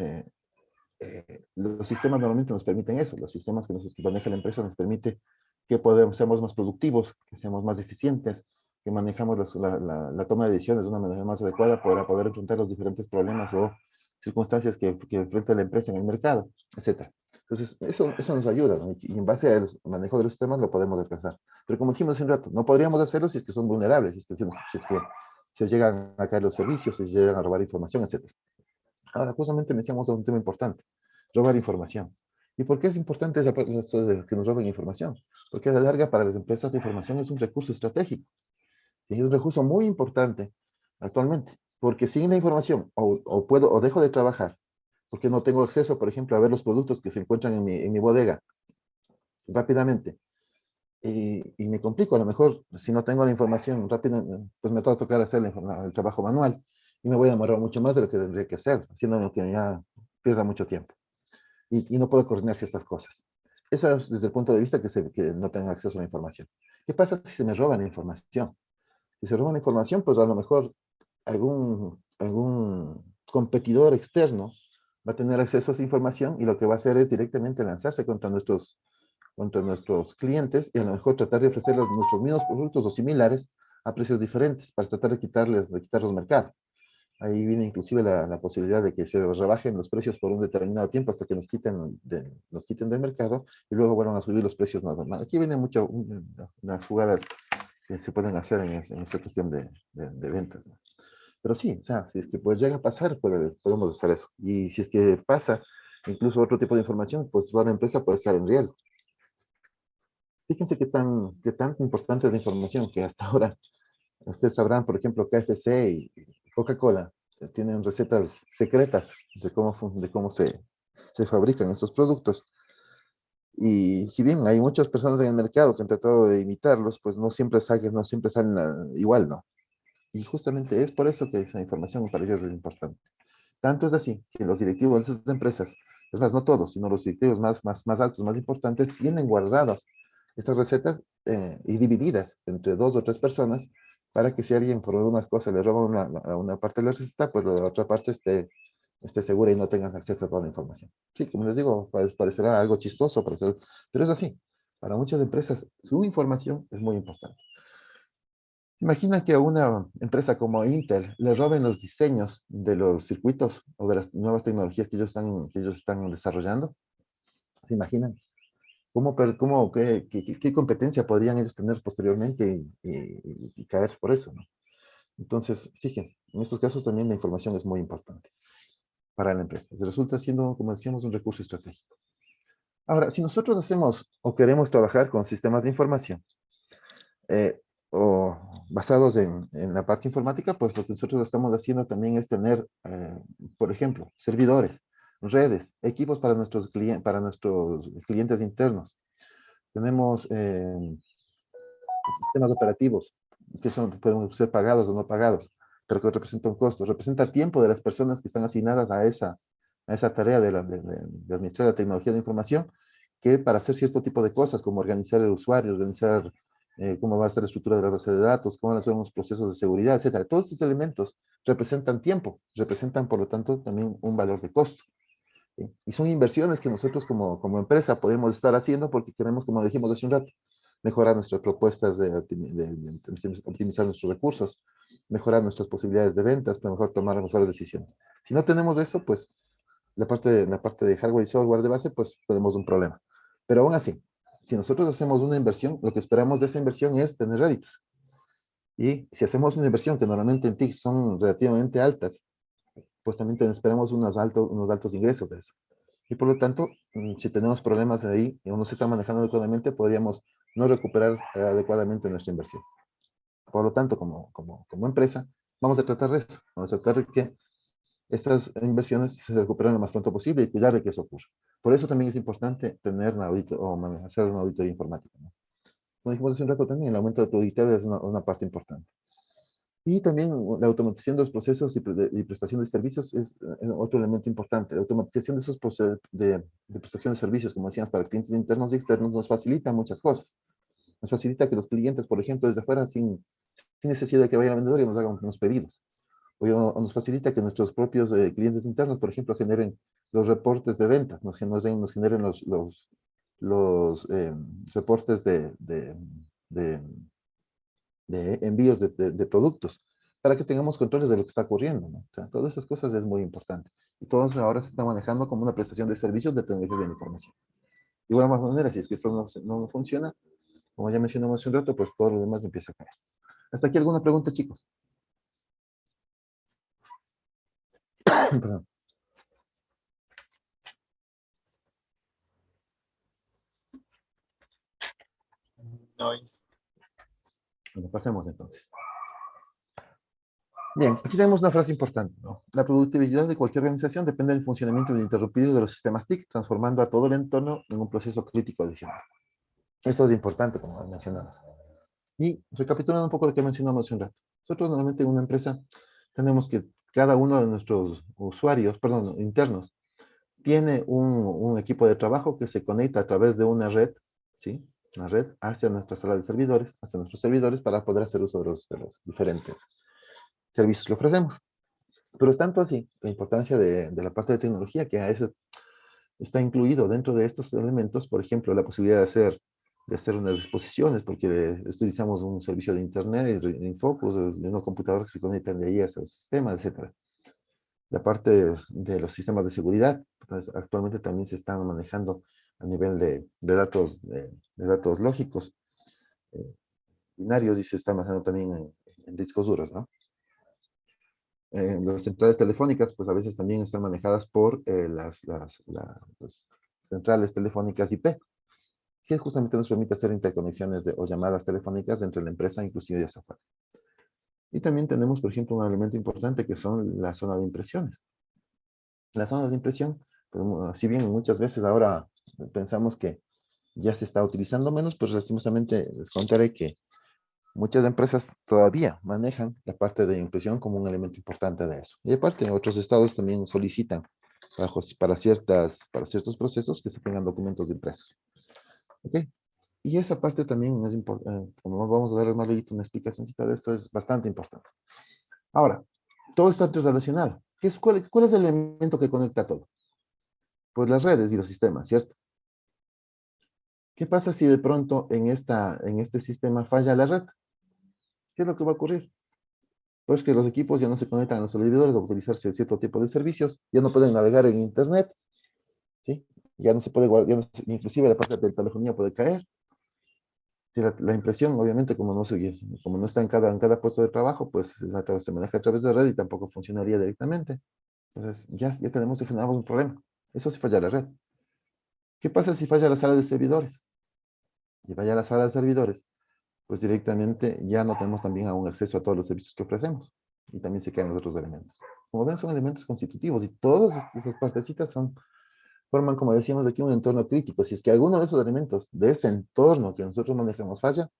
los sistemas normalmente nos permiten eso. Los sistemas que maneja la empresa nos permite que seamos más productivos, que seamos más eficientes, que manejamos la toma de decisiones de una manera más adecuada para poder enfrentar los diferentes problemas o circunstancias que enfrenta la empresa en el mercado, etcétera. Entonces, eso nos ayuda, ¿no? Y en base al manejo de los sistemas lo podemos alcanzar. Pero como dijimos hace un rato, no podríamos hacerlo si es que son vulnerables, si es que se llegan a caer los servicios, si se llegan a robar información, etcétera. Ahora, justamente mencionamos un tema importante, robar información. ¿Y por qué es importante eso de que nos roben información? Porque a la larga para las empresas de información es un recurso estratégico. Y es un recurso muy importante actualmente. Porque sin la información, o dejo de trabajar, porque no tengo acceso, por ejemplo, a ver los productos que se encuentran en mi bodega rápidamente. Y me complico, a lo mejor, si no tengo la información rápida, pues me va a tocar hacer el trabajo manual y me voy a demorar mucho más de lo que tendría que hacer, haciendo que ya pierda mucho tiempo. Y no puedo coordinar ciertas cosas. Eso es desde el punto de vista que no tengo acceso a la información. ¿Qué pasa si se me roban la información? Si se roban la información, pues a lo mejor algún competidor externo va a tener acceso a esa información y lo que va a hacer es directamente lanzarse contra nuestros clientes y a lo mejor tratar de ofrecerles nuestros mismos productos o similares a precios diferentes para tratar de quitarlos mercado. Ahí viene inclusive la posibilidad de que se rebajen los precios por un determinado tiempo hasta que nos quiten del mercado y luego vuelvan a subir los precios nada más. Aquí vienen unas jugadas que se pueden hacer en esta cuestión de ventas, ¿no? Pero sí, o sea, si es que pues llega a pasar, podemos hacer eso. Y si es que pasa incluso otro tipo de información, pues toda la empresa puede estar en riesgo. Fíjense qué tan importante es la información que hasta ahora, ustedes sabrán, por ejemplo, KFC y Coca-Cola tienen recetas secretas de cómo se fabrican estos productos. Y si bien hay muchas personas en el mercado que han tratado de imitarlos, pues no siempre salen igual, ¿no? Y justamente es por eso que esa información para ellos es importante. Tanto es así que los directivos de esas empresas, es más, no todos, sino los directivos más altos, más importantes, tienen guardadas estas recetas y divididas entre 2 o 3 personas para que si alguien por algunas cosas le roba una parte de la receta, pues la otra parte esté segura y no tengan acceso a toda la información. Sí, como les digo, parecerá algo chistoso, pero es así. Para muchas empresas, su información es muy importante. Imagina que a una empresa como Intel le roben los diseños de los circuitos o de las nuevas tecnologías que ellos están desarrollando. ¿Se imaginan? ¿Qué competencia podrían ellos tener posteriormente y caer por eso, ¿no? Entonces, fíjense, en estos casos también la información es muy importante para la empresa. Resulta siendo, como decíamos, un recurso estratégico. Ahora, si nosotros hacemos o queremos trabajar con sistemas de información, eh, o basados en la parte informática, pues lo que nosotros estamos haciendo también es tener, por ejemplo, servidores, redes, equipos para nuestros clientes internos. Tenemos sistemas operativos pueden ser pagados o no pagados, pero que representa un costo, representa el tiempo de las personas que están asignadas a esa tarea de administrar la tecnología de información, que para hacer cierto tipo de cosas, como organizar el usuario, organizar cómo va a ser la estructura de la base de datos, cómo van a ser unos procesos de seguridad, etcétera. Todos estos elementos representan tiempo, representan, por lo tanto, también un valor de costo. ¿sí? Y son inversiones que nosotros como empresa podemos estar haciendo porque queremos, como dijimos hace un rato, mejorar nuestras propuestas de optimizar nuestros recursos, mejorar nuestras posibilidades de ventas, para mejor tomar las mejores decisiones. Si no tenemos eso, pues la parte de hardware y software de base, pues tenemos un problema. Pero aún así, si nosotros hacemos una inversión, lo que esperamos de esa inversión es tener réditos. Y si hacemos una inversión que normalmente en TIC son relativamente altas, pues también esperamos unos altos ingresos de eso. Y por lo tanto, si tenemos problemas ahí y no se está manejando adecuadamente, podríamos no recuperar adecuadamente nuestra inversión. Por lo tanto, como empresa, vamos a tratar de eso. Vamos a tratar de que estas inversiones se recuperen lo más pronto posible y cuidar de que eso ocurra. Por eso también es importante tener hacer una auditoría informática, ¿no? Como dijimos hace un rato también, el aumento de productividad es una parte importante. Y también la automatización de los procesos y prestación de servicios es otro elemento importante. La automatización de esos procesos de prestación de servicios, como decíamos, para clientes internos y externos, nos facilita muchas cosas. Nos facilita que los clientes, por ejemplo, desde afuera, sin necesidad de que vaya al vendedor y nos hagan unos pedidos. O nos facilita que nuestros propios clientes internos, por ejemplo, generen los reportes de ventas, nos generen los reportes de envíos de productos, para que tengamos controles de lo que está ocurriendo, ¿no? O sea, todas esas cosas es muy importante. Y todos ahora se está manejando como una prestación de servicios de tecnología de la información. De igual manera, si es que eso no funciona, como ya mencionamos hace un rato, pues todo lo demás empieza a caer. ¿Hasta aquí alguna pregunta, chicos? Perdón. No hay. Bueno, pasemos entonces. Bien, aquí tenemos una frase importante, ¿no? La productividad de cualquier organización depende del funcionamiento ininterrumpido de los sistemas TIC, transformando a todo el entorno en un proceso crítico adicional. Esto es importante, como mencionamos. Y recapitulando un poco lo que mencionamos hace un rato. Nosotros normalmente en una empresa tenemos que cada uno de nuestros usuarios, perdón, internos, tiene un equipo de trabajo que se conecta a través de una red, ¿sí? Una red hacia nuestra sala de servidores, hacia nuestros servidores para poder hacer uso de los diferentes servicios que ofrecemos. Pero es tanto así la importancia de la parte de tecnología que a veces está incluido dentro de estos elementos, por ejemplo, la posibilidad de hacer unas exposiciones, porque utilizamos un servicio de internet, Infocus, de unos computadores que se conectan de ahí a esos sistemas, etcétera. La parte de los sistemas de seguridad, pues, actualmente también se están manejando a nivel de datos lógicos, binarios, y se están manejando también en discos duros, ¿no? Las centrales telefónicas, pues a veces también están manejadas por las centrales telefónicas IP, que justamente nos permite hacer interconexiones o llamadas telefónicas entre la empresa, inclusive de afuera. Y también tenemos, por ejemplo, un elemento importante que son la zona de impresiones. La zona de impresión, pues, si bien muchas veces ahora pensamos que ya se está utilizando menos, pues lastimosamente les contaré que muchas empresas todavía manejan la parte de impresión como un elemento importante de eso. Y aparte, otros estados también solicitan para ciertos procesos que se tengan documentos impresos. ¿Ok? Y esa parte también es importante, como vamos a dar más luego una explicacióncita de esto, es bastante importante. Ahora, todo está interrelacionado. ¿Cuál es el elemento que conecta todo? Pues las redes y los sistemas, ¿cierto? ¿Qué pasa si de pronto en este sistema falla la red? ¿Qué es lo que va a ocurrir? Pues que los equipos ya no se conectan a los servidores, a utilizarse cierto tipo de servicios, ya no pueden navegar en internet, ¿sí? Ya no se puede guardar, inclusive la parte de telefonía puede caer. Si la impresión, obviamente, como no está en cada puesto de trabajo, pues se maneja a través de red y tampoco funcionaría directamente. Entonces, ya tenemos que generar un problema. Eso si falla la red. ¿Qué pasa si falla la sala de servidores? Si falla la sala de servidores, pues directamente ya no tenemos también aún acceso a todos los servicios que ofrecemos. Y también se quedan los otros elementos. Como ven, son elementos constitutivos y todas esas partecitas forman, como decíamos aquí, un entorno crítico. Si es que alguno de esos elementos de este entorno que nosotros manejamos falla,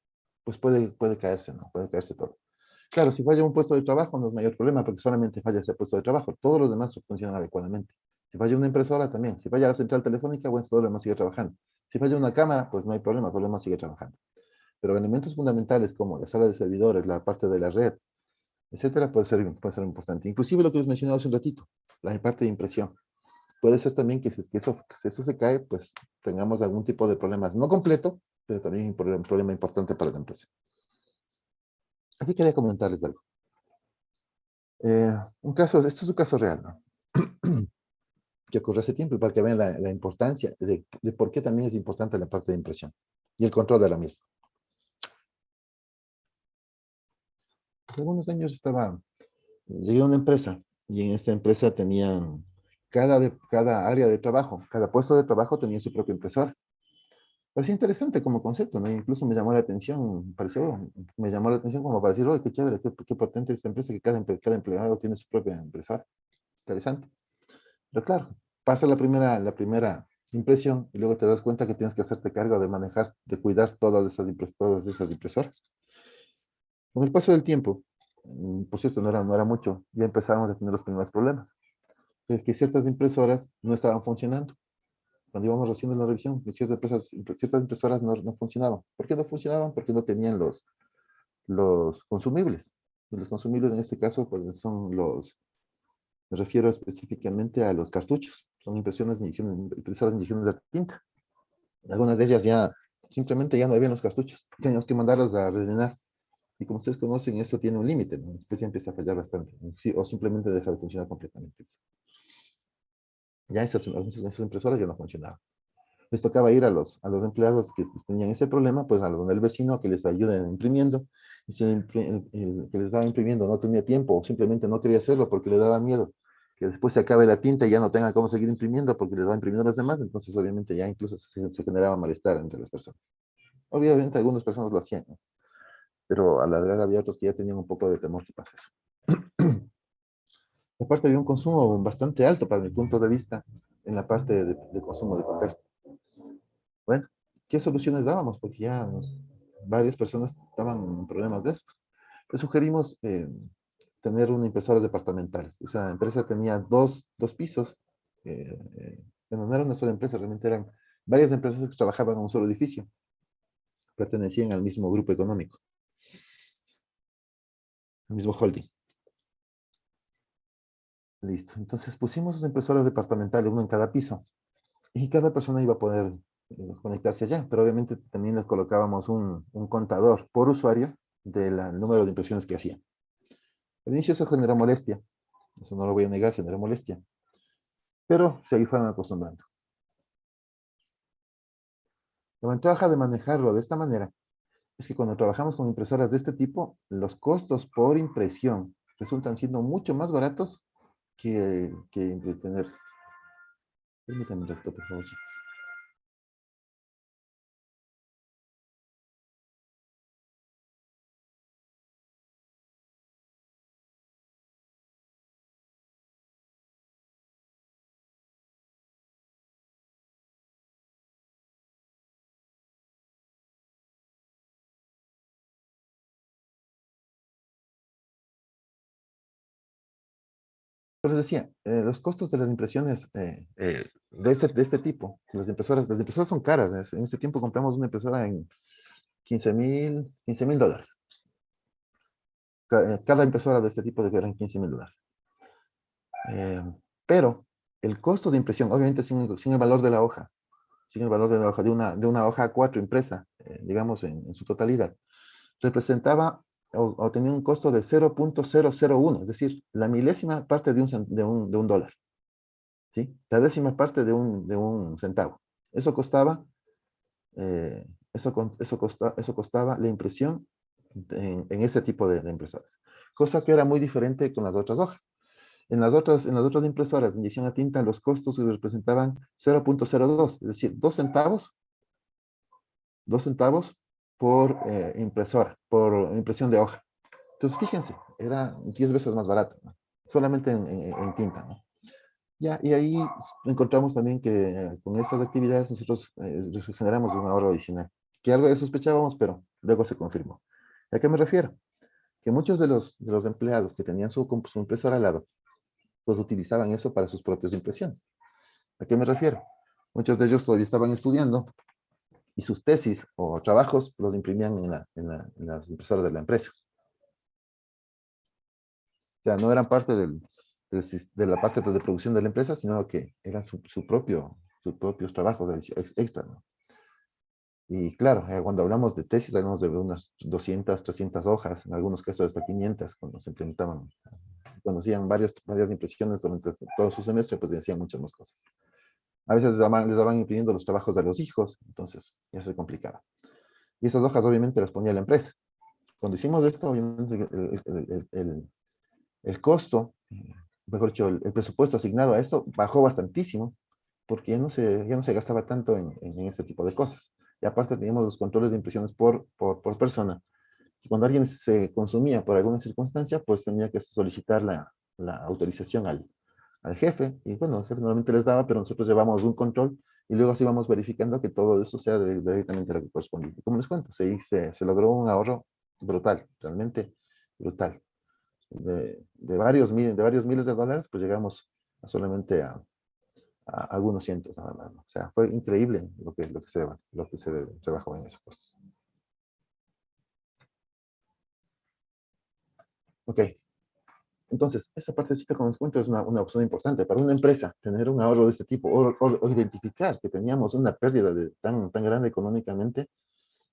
pues puede caerse, ¿no? Puede caerse todo. Claro, si falla un puesto de trabajo no es mayor problema porque solamente falla ese puesto de trabajo. Todos los demás funcionan adecuadamente. Si falla una impresora también. Si falla la central telefónica, bueno, todo lo demás sigue trabajando. Si falla una cámara, pues no hay problema, todo lo demás sigue trabajando. Pero elementos fundamentales como la sala de servidores, la parte de la red, etcétera, puede ser importante. Inclusive lo que les mencionaba hace un ratito, la parte de impresión. puede ser también que si es que si eso se cae, pues tengamos algún tipo de problemas, no completo, pero también un problema importante para la empresa. Aquí quería comentarles algo. Esto es un caso real, ¿no? Que ocurrió hace tiempo y para que vean la importancia de por qué también es importante la parte de impresión y el control de la misma. Hace algunos años llegué a una empresa y en esta empresa tenían cada área de trabajo, cada puesto de trabajo tenía su propia impresora. Parecía interesante como concepto, ¿no? Incluso me llamó la atención, me llamó la atención como para decir, oye, qué chévere, qué potente esta empresa, que cada empleado tiene su propia impresora. Interesante. Pero claro, pasa la primera impresión y luego te das cuenta que tienes que hacerte cargo de manejar, de cuidar todas esas impresoras. Con el paso del tiempo, por cierto, no era mucho, ya empezábamos a tener los primeros problemas. Es que ciertas impresoras no estaban funcionando. Cuando íbamos haciendo la revisión, ciertas impresoras no funcionaban. ¿Por qué no funcionaban? Porque no tenían los consumibles. Y los consumibles en este caso pues, me refiero específicamente a los cartuchos. Son impresoras de inyecciones de tinta. Algunas de ellas simplemente ya no habían los cartuchos. Teníamos que mandarlos a rellenar. Y como ustedes conocen, eso tiene un límite, ¿no? Después ya empieza a fallar bastante, ¿no? Sí, o simplemente deja de funcionar completamente. Ya esas impresoras ya no funcionaban. Les tocaba ir a los empleados que tenían ese problema, pues a donde el vecino que les ayuden imprimiendo. Y si el que les estaba imprimiendo no tenía tiempo o simplemente no quería hacerlo porque le daba miedo que después se acabe la tinta y ya no tenga cómo seguir imprimiendo porque les va imprimiendo a los demás, entonces obviamente ya incluso se generaba malestar entre las personas. Obviamente algunas personas lo hacían, ¿no? Pero a la larga había otros que ya tenían un poco de temor que pase eso. Aparte había un consumo bastante alto para mi punto de vista en la parte de consumo de papel. Bueno, ¿qué soluciones dábamos? Porque ya varias personas estaban en problemas de esto. Pues sugerimos tener una impresora departamental. Esa empresa tenía dos pisos. Bueno, no era una sola empresa, realmente eran varias empresas que trabajaban en un solo edificio. Pertenecían al mismo grupo económico, al mismo holding. Listo. Entonces pusimos una impresora departamental, uno en cada piso. Y cada persona iba a poder conectarse allá, pero obviamente también les colocábamos un contador por usuario del número de impresiones que hacía. Al inicio eso generó molestia, eso no lo voy a negar, generó molestia, pero se fueron acostumbrando. La ventaja de manejarlo de esta manera es que cuando trabajamos con impresoras de este tipo, los costos por impresión resultan siendo mucho más baratos que tener. Permítanme un rato, por favor, chicos. Pero les decía, los costos de las impresiones de este tipo, las impresoras son caras. En este tiempo compramos una impresora en $15,000. Cada impresora de este tipo eran $15,000. Eh, pero el costo de impresión, obviamente sin el valor de la hoja, sin el valor de la hoja, de una hoja A4 impresa, digamos en su totalidad, representaba o tenía un costo de 0.001, es decir, la milésima parte de un dólar, ¿sí? La décima parte de un centavo. Eso costaba, eso costaba la impresión en ese tipo de impresoras. Cosa que era muy diferente con las otras hojas. En las otras impresoras de inyección a tinta, los costos representaban 0.02, es decir, 2 centavos por impresora, por impresión de hoja. Entonces, fíjense, era 10 veces más barato, ¿no? Solamente en tinta, ¿no? Ya, y ahí encontramos también que con estas actividades nosotros generamos un ahorro adicional, que algo de sospechábamos, pero luego se confirmó. ¿A qué me refiero? Que muchos de los empleados que tenían su impresora al lado, pues utilizaban eso para sus propias impresiones. ¿A qué me refiero? Muchos de ellos todavía estaban estudiando y sus tesis o trabajos los imprimían en las impresoras de la empresa. O sea, no eran parte de la parte de producción de la empresa, sino que eran sus propios trabajos extra, ¿no? Y claro, cuando hablamos de tesis, hablamos de unas 200, 300 hojas, en algunos casos hasta 500, cuando se implementaban, cuando hacían varias impresiones durante todo su semestre, pues hacían muchas más cosas. A veces les daban imprimiendo los trabajos de los hijos, entonces ya se complicaba. Y esas hojas obviamente las ponía la empresa. Cuando hicimos esto, obviamente el costo, mejor dicho, el presupuesto asignado a esto bajó bastantísimo, porque ya no se gastaba tanto en este tipo de cosas. Y aparte teníamos los controles de impresiones por persona. Y cuando alguien se consumía por alguna circunstancia, pues tenía que solicitar la autorización al jefe. Y bueno, el jefe normalmente les daba, pero nosotros llevamos un control y luego así vamos verificando que todo eso sea directamente lo que corresponde. Y como les cuento, se logró un ahorro brutal, realmente brutal. De varios miles de dólares, pues llegamos solamente a algunos cientos nada más, ¿no? O sea, fue increíble lo que se trabajó en esos costos. Ok, entonces, esa partecita, como les cuento, es una opción importante para una empresa, tener un ahorro de este tipo, o identificar que teníamos una pérdida tan grande económicamente,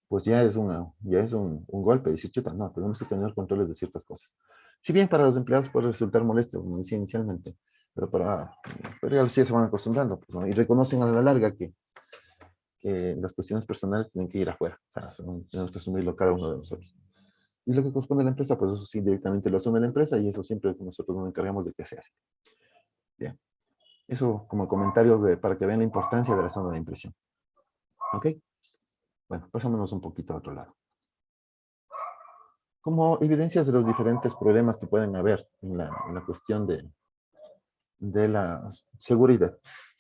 pues ya es un golpe, decir, chuta, no, tenemos que tener controles de ciertas cosas. Si bien para los empleados puede resultar molesto, como decía inicialmente, pero ya sí se van acostumbrando, pues, ¿no? Y reconocen a la larga que las cuestiones personales tienen que ir afuera, o sea, tenemos que asumirlo cada uno de nosotros. Y lo que corresponde a la empresa, pues eso sí, directamente lo asume la empresa y eso siempre nosotros nos encargamos de que se hace. Bien, eso como comentario para que vean la importancia de la zona de impresión. ¿Ok? Bueno, pasámonos un poquito a otro lado. Como evidencias de los diferentes problemas que pueden haber en la cuestión de la seguridad,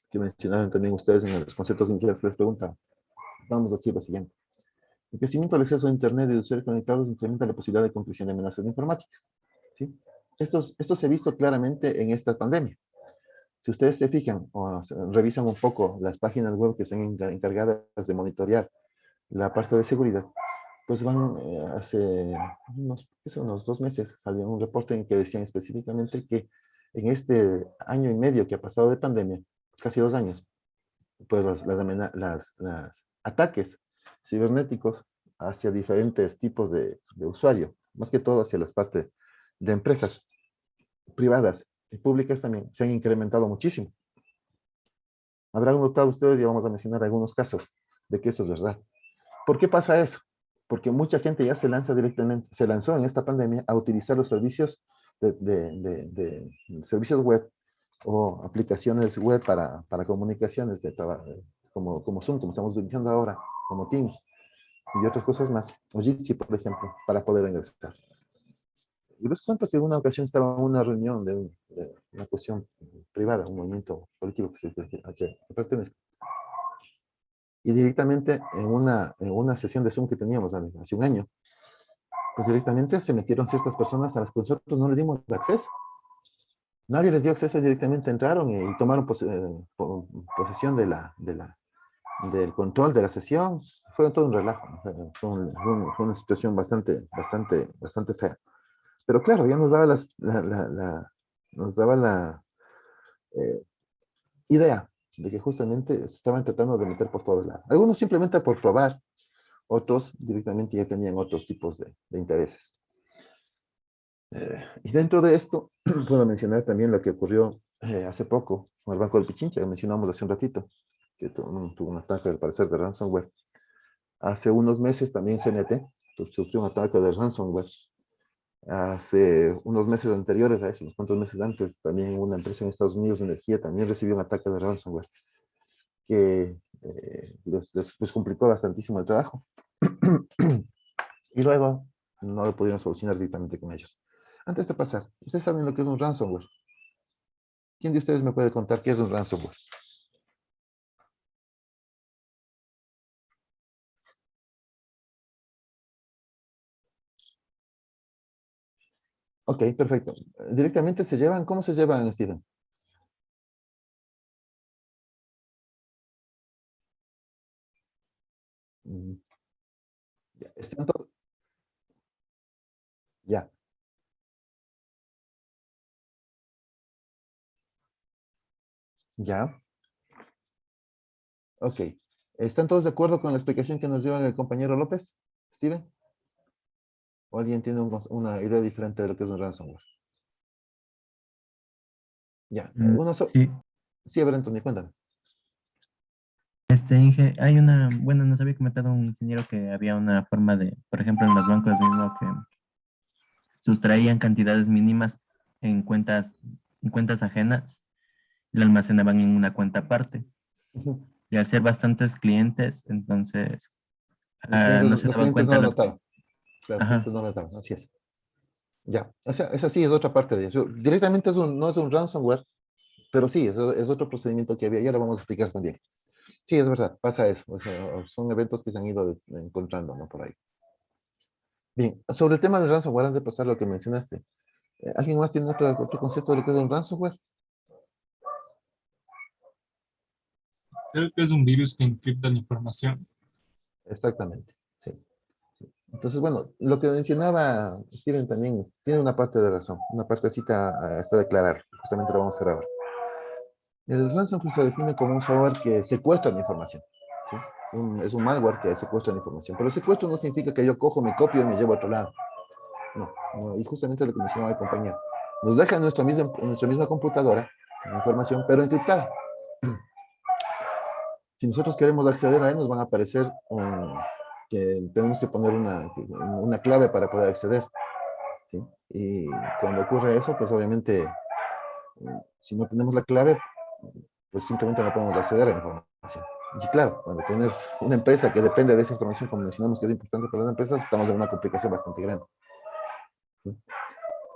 que mencionaron también ustedes en los conceptos iniciales que les preguntaba, vamos a decir lo siguiente. El crecimiento del acceso a Internet y de usuarios conectados incrementa la posibilidad de conclusión de amenazas informáticas. ¿Sí? Esto se ha visto claramente en esta pandemia. Si ustedes se fijan o revisan un poco las páginas web que están encargadas de monitorear la parte de seguridad, pues hace unos 2 meses salió un reporte en que decían específicamente que en este año y medio que ha pasado de pandemia, casi 2 años, pues los ataques cibernéticos hacia diferentes tipos de usuario, más que todo hacia las partes de empresas privadas y públicas también, se han incrementado muchísimo. Habrán notado ustedes, y vamos a mencionar algunos casos de que eso es verdad. ¿Por qué pasa eso? Porque mucha gente ya se lanzó en esta pandemia a utilizar los servicios de servicios web o aplicaciones web para comunicaciones como Zoom, como estamos utilizando ahora, como Teams y otras cosas más, o Jitsi, por ejemplo, para poder ingresar. Y les cuento que en una ocasión estaba en una reunión de una cuestión privada, un movimiento político a que pertenezco. Y directamente en una sesión de Zoom que teníamos hace un año, pues directamente se metieron ciertas personas a las que nosotros no les dimos acceso. Nadie les dio acceso, directamente entraron y tomaron posesión del control de la sesión. Fue todo un relajo, ¿no? Fue una situación bastante fea. Pero claro, ya nos daba nos daba la idea de que justamente se estaban tratando de meter por todos lados. Algunos simplemente por probar, otros directamente ya tenían otros tipos de intereses. Y dentro de esto, puedo mencionar también lo que ocurrió hace poco con el Banco del Pichincha, que mencionamos hace un ratito, que tuvo un ataque al parecer de ransomware. Hace unos meses también CNT sufrió un ataque de ransomware. Hace unos meses anteriores a eso, unos cuantos meses antes, también una empresa en Estados Unidos de energía también recibió un ataque de ransomware que les complicó bastantísimo el trabajo. Y luego no lo pudieron solucionar directamente con ellos. Antes de pasar, ¿ustedes saben lo que es un ransomware? ¿Quién de ustedes me puede contar qué es un ransomware? Ok, perfecto. Directamente se llevan, ¿cómo se llevan, Steven? Mm, ya, ya, Ya. Ok. ¿Están todos de acuerdo con la explicación que nos dio el compañero López? ¿Steven? ¿O alguien tiene una idea diferente de lo que es un ransomware? Ya. Sí, Sí, a ver, Antonio, cuéntame. Hay una, bueno, nos había comentado un ingeniero que había una forma de, por ejemplo, en los bancos mismo que sustraían cantidades mínimas en cuentas ajenas y la almacenaban en una cuenta aparte. Ujú. Y al ser bastantes clientes, entonces no se Los daban clientes no cuenta lo los que, notaban. Claro, los clientes ajá, no lo notaban, así es. Ya. O sea, esa sí es otra parte de eso. Directamente no es un ransomware, pero sí, eso es otro procedimiento que había. Ya lo vamos a explicar también. Sí, es verdad, pasa eso. O sea, son eventos que se han ido encontrando, ¿no? Por ahí. Bien, sobre el tema del ransomware, antes de pasar lo que mencionaste, ¿alguien más tiene otro concepto de lo que es un ransomware? Creo que es un virus que encripta la información. Exactamente, sí, sí. Entonces, bueno, lo que mencionaba Steven también tiene una parte de razón, una partecita está de aclarar, justamente lo vamos a hacer ahora. El ransomware se define como un software que secuestra la información, ¿sí? Es un malware que secuestra la información, pero el secuestro no significa que yo cojo, me copio y me llevo a otro lado. No, no, y justamente lo que mencionaba el compañero. Nos deja en nuestra misma computadora la información, pero encriptada. Si nosotros queremos acceder a él, nos van a aparecer que tenemos que poner una clave para poder acceder, ¿sí? Y cuando ocurre eso, pues obviamente, si no tenemos la clave, pues simplemente no podemos acceder a la información. Y claro, cuando tienes una empresa que depende de esa información, como mencionamos que es importante para las empresas, estamos en una complicación bastante grande, ¿sí?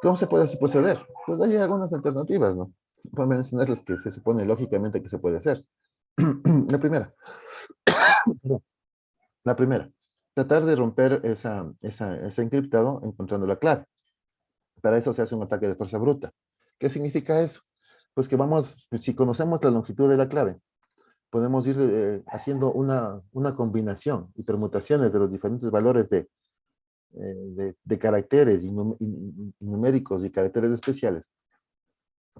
¿Cómo se puede así proceder? Pues hay algunas alternativas, ¿no? Voy a mencionarles que se supone lógicamente que se puede hacer. La primera, perdón, la primera, tratar de romper ese encriptado encontrando la clave. Para eso se hace un ataque de fuerza bruta. ¿Qué significa eso? Pues que si conocemos la longitud de la clave, podemos ir haciendo una combinación y permutaciones de los diferentes valores de caracteres y numéricos y caracteres especiales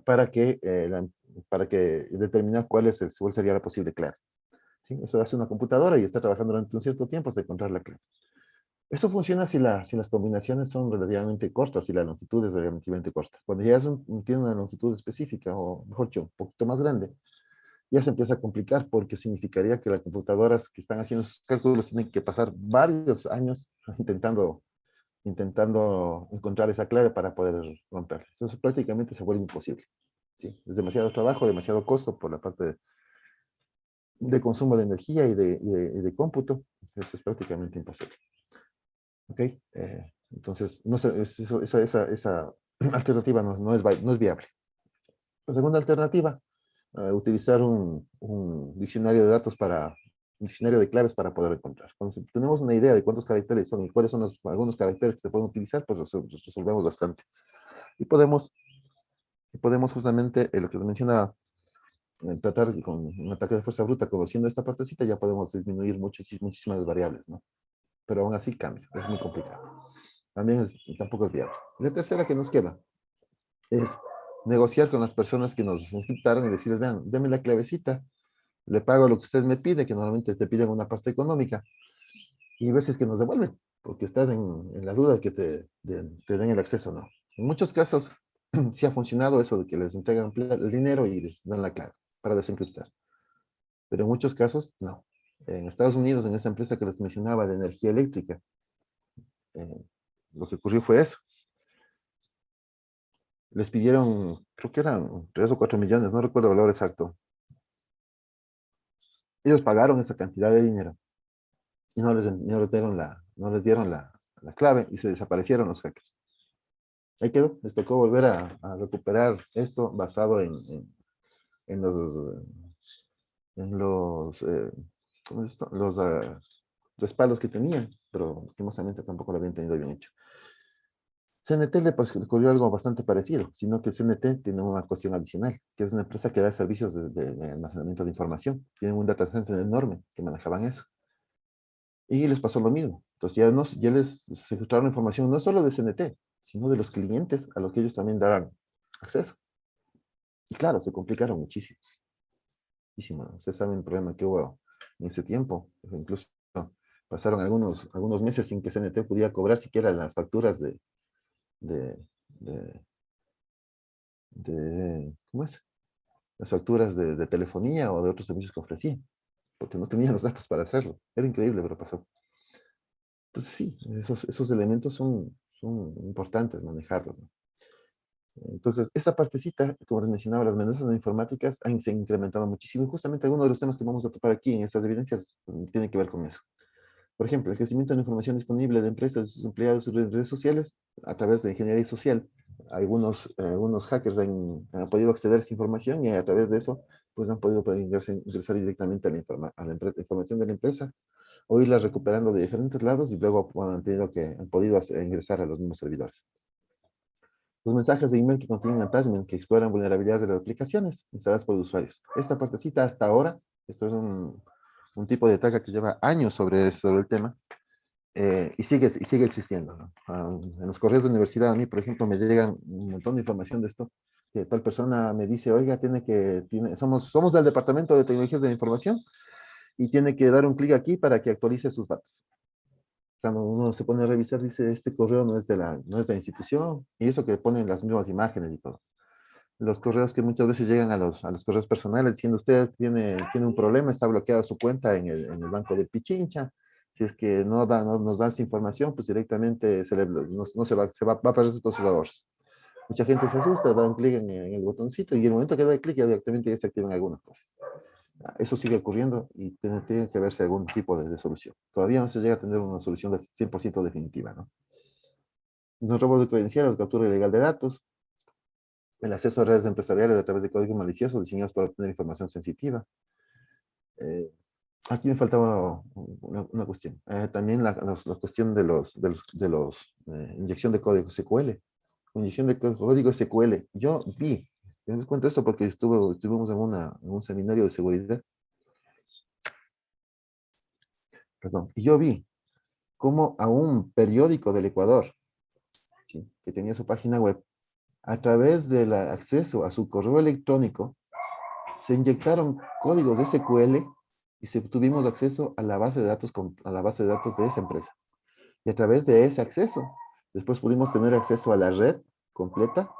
para para que determinar cuál sería la posible clave, ¿sí? Eso hace una computadora y está trabajando durante un cierto tiempo hasta encontrar la clave. Eso funciona si las combinaciones son relativamente cortas, si la longitud es relativamente corta. Cuando ya tiene una longitud específica, o mejor dicho, un poquito más grande, ya se empieza a complicar porque significaría que las computadoras que están haciendo esos cálculos tienen que pasar varios años intentando encontrar esa clave para poder romperla. Eso prácticamente se vuelve imposible, ¿sí? Es demasiado trabajo, demasiado costo por la parte de consumo de energía y de cómputo. Eso es prácticamente imposible. ¿Ok? Entonces, no sé, esa alternativa no es viable. La segunda alternativa, utilizar un diccionario de datos un diccionario de claves para poder encontrar. Cuando tenemos una idea de cuántos caracteres son y cuáles son algunos caracteres que se pueden utilizar, pues los resolvemos bastante. Y podemos justamente, lo que les mencionaba, tratar con un ataque de fuerza bruta, conociendo esta partecita, ya podemos disminuir muchísimas variables, ¿no? Pero aún así cambia, es muy complicado. Tampoco es viable. La tercera que nos queda es negociar con las personas que nos inscritaron y decirles, vean, denme la clavecita, le pago lo que usted me pide, que normalmente te piden una parte económica, y ver si es que nos devuelven, porque estás en la duda de que te den el acceso o no. En muchos casos sí ha funcionado eso de que les entregan el dinero y les dan la clave para desencriptar, pero en muchos casos no. En Estados Unidos, en esa empresa que les mencionaba de energía eléctrica, eh, lo que ocurrió fue eso. Les pidieron, creo que eran 3 o 4 millones, no recuerdo el valor exacto. Ellos pagaron esa cantidad de dinero y no les dieron la clave y se desaparecieron los hackers. Ahí quedó, les tocó volver a recuperar esto basado en los ¿cómo es esto? Los respaldos que tenían, pero lastimosamente tampoco lo habían tenido bien hecho. CNT le ocurrió algo bastante parecido, sino que CNT tiene una cuestión adicional, que es una empresa que da servicios de almacenamiento de información. Tienen un data center enorme que manejaban eso. Y les pasó lo mismo. Entonces ya les secuestraron información no solo de CNT, sino de los clientes a los que ellos también daban acceso. Y claro, se complicaron muchísimo. muchísimo. Ustedes saben el problema que hubo en ese tiempo. Incluso pasaron algunos meses sin que CNT pudiera cobrar siquiera las facturas de, de, ¿cómo es? Las facturas de telefonía o de otros servicios que ofrecían, porque no tenían los datos para hacerlo. Era increíble, pero pasó. Entonces sí, esos elementos son importantes manejarlos, ¿no? Entonces, esa partecita, como les mencionaba, las amenazas no informáticas se han incrementado muchísimo. Y justamente alguno de los temas que vamos a topar aquí en estas evidencias tiene que ver con eso. Por ejemplo, el crecimiento de la información disponible de empresas, sus empleados, sus redes sociales, a través de ingeniería social. Algunos hackers han podido acceder a esa información y a través de eso, pues han podido ingresar directamente a la información de la empresa o irla recuperando de diferentes lados y luego han podido ingresar a los mismos servidores. Los mensajes de email que contienen attachment que exploran vulnerabilidades de las aplicaciones instaladas por usuarios. Esta partecita hasta ahora, esto es un tipo de ataque que lleva años sobre el tema, y sigue existiendo, ¿no? En los correos de universidad, a mí, por ejemplo, me llegan un montón de información de esto, que tal persona me dice, oiga, somos del Departamento de Tecnologías de la Información, y tiene que dar un clic aquí para que actualice sus datos. Cuando uno se pone a revisar, dice, este correo no es de la institución, y eso que ponen las mismas imágenes y todo. Los correos que muchas veces llegan a los correos personales diciendo, usted tiene un problema, está bloqueada su cuenta en el banco de Pichincha, si es que no nos da esa información, pues directamente va a perder todos sus ahorros. Mucha gente se asusta, da un clic en el botoncito, y el momento que da el clic ya directamente ya se activan algunas cosas. Eso sigue ocurriendo y tiene que verse algún tipo de solución. Todavía no se llega a tener una solución de 100% definitiva, ¿no? Los robos de credenciales, captura ilegal de datos, el acceso a redes empresariales a través de códigos maliciosos diseñados para obtener información sensitiva. Aquí me faltaba una cuestión. También la cuestión de inyección de código SQL. Inyección de código SQL. Yo les cuento esto porque estuvimos en un seminario de seguridad. Perdón. Y yo vi cómo a un periódico del Ecuador, ¿sí?, que tenía su página web, a través del acceso a su correo electrónico, se inyectaron códigos de SQL y tuvimos acceso a la base de datos de esa empresa. Y a través de ese acceso, después pudimos tener acceso a la red completa,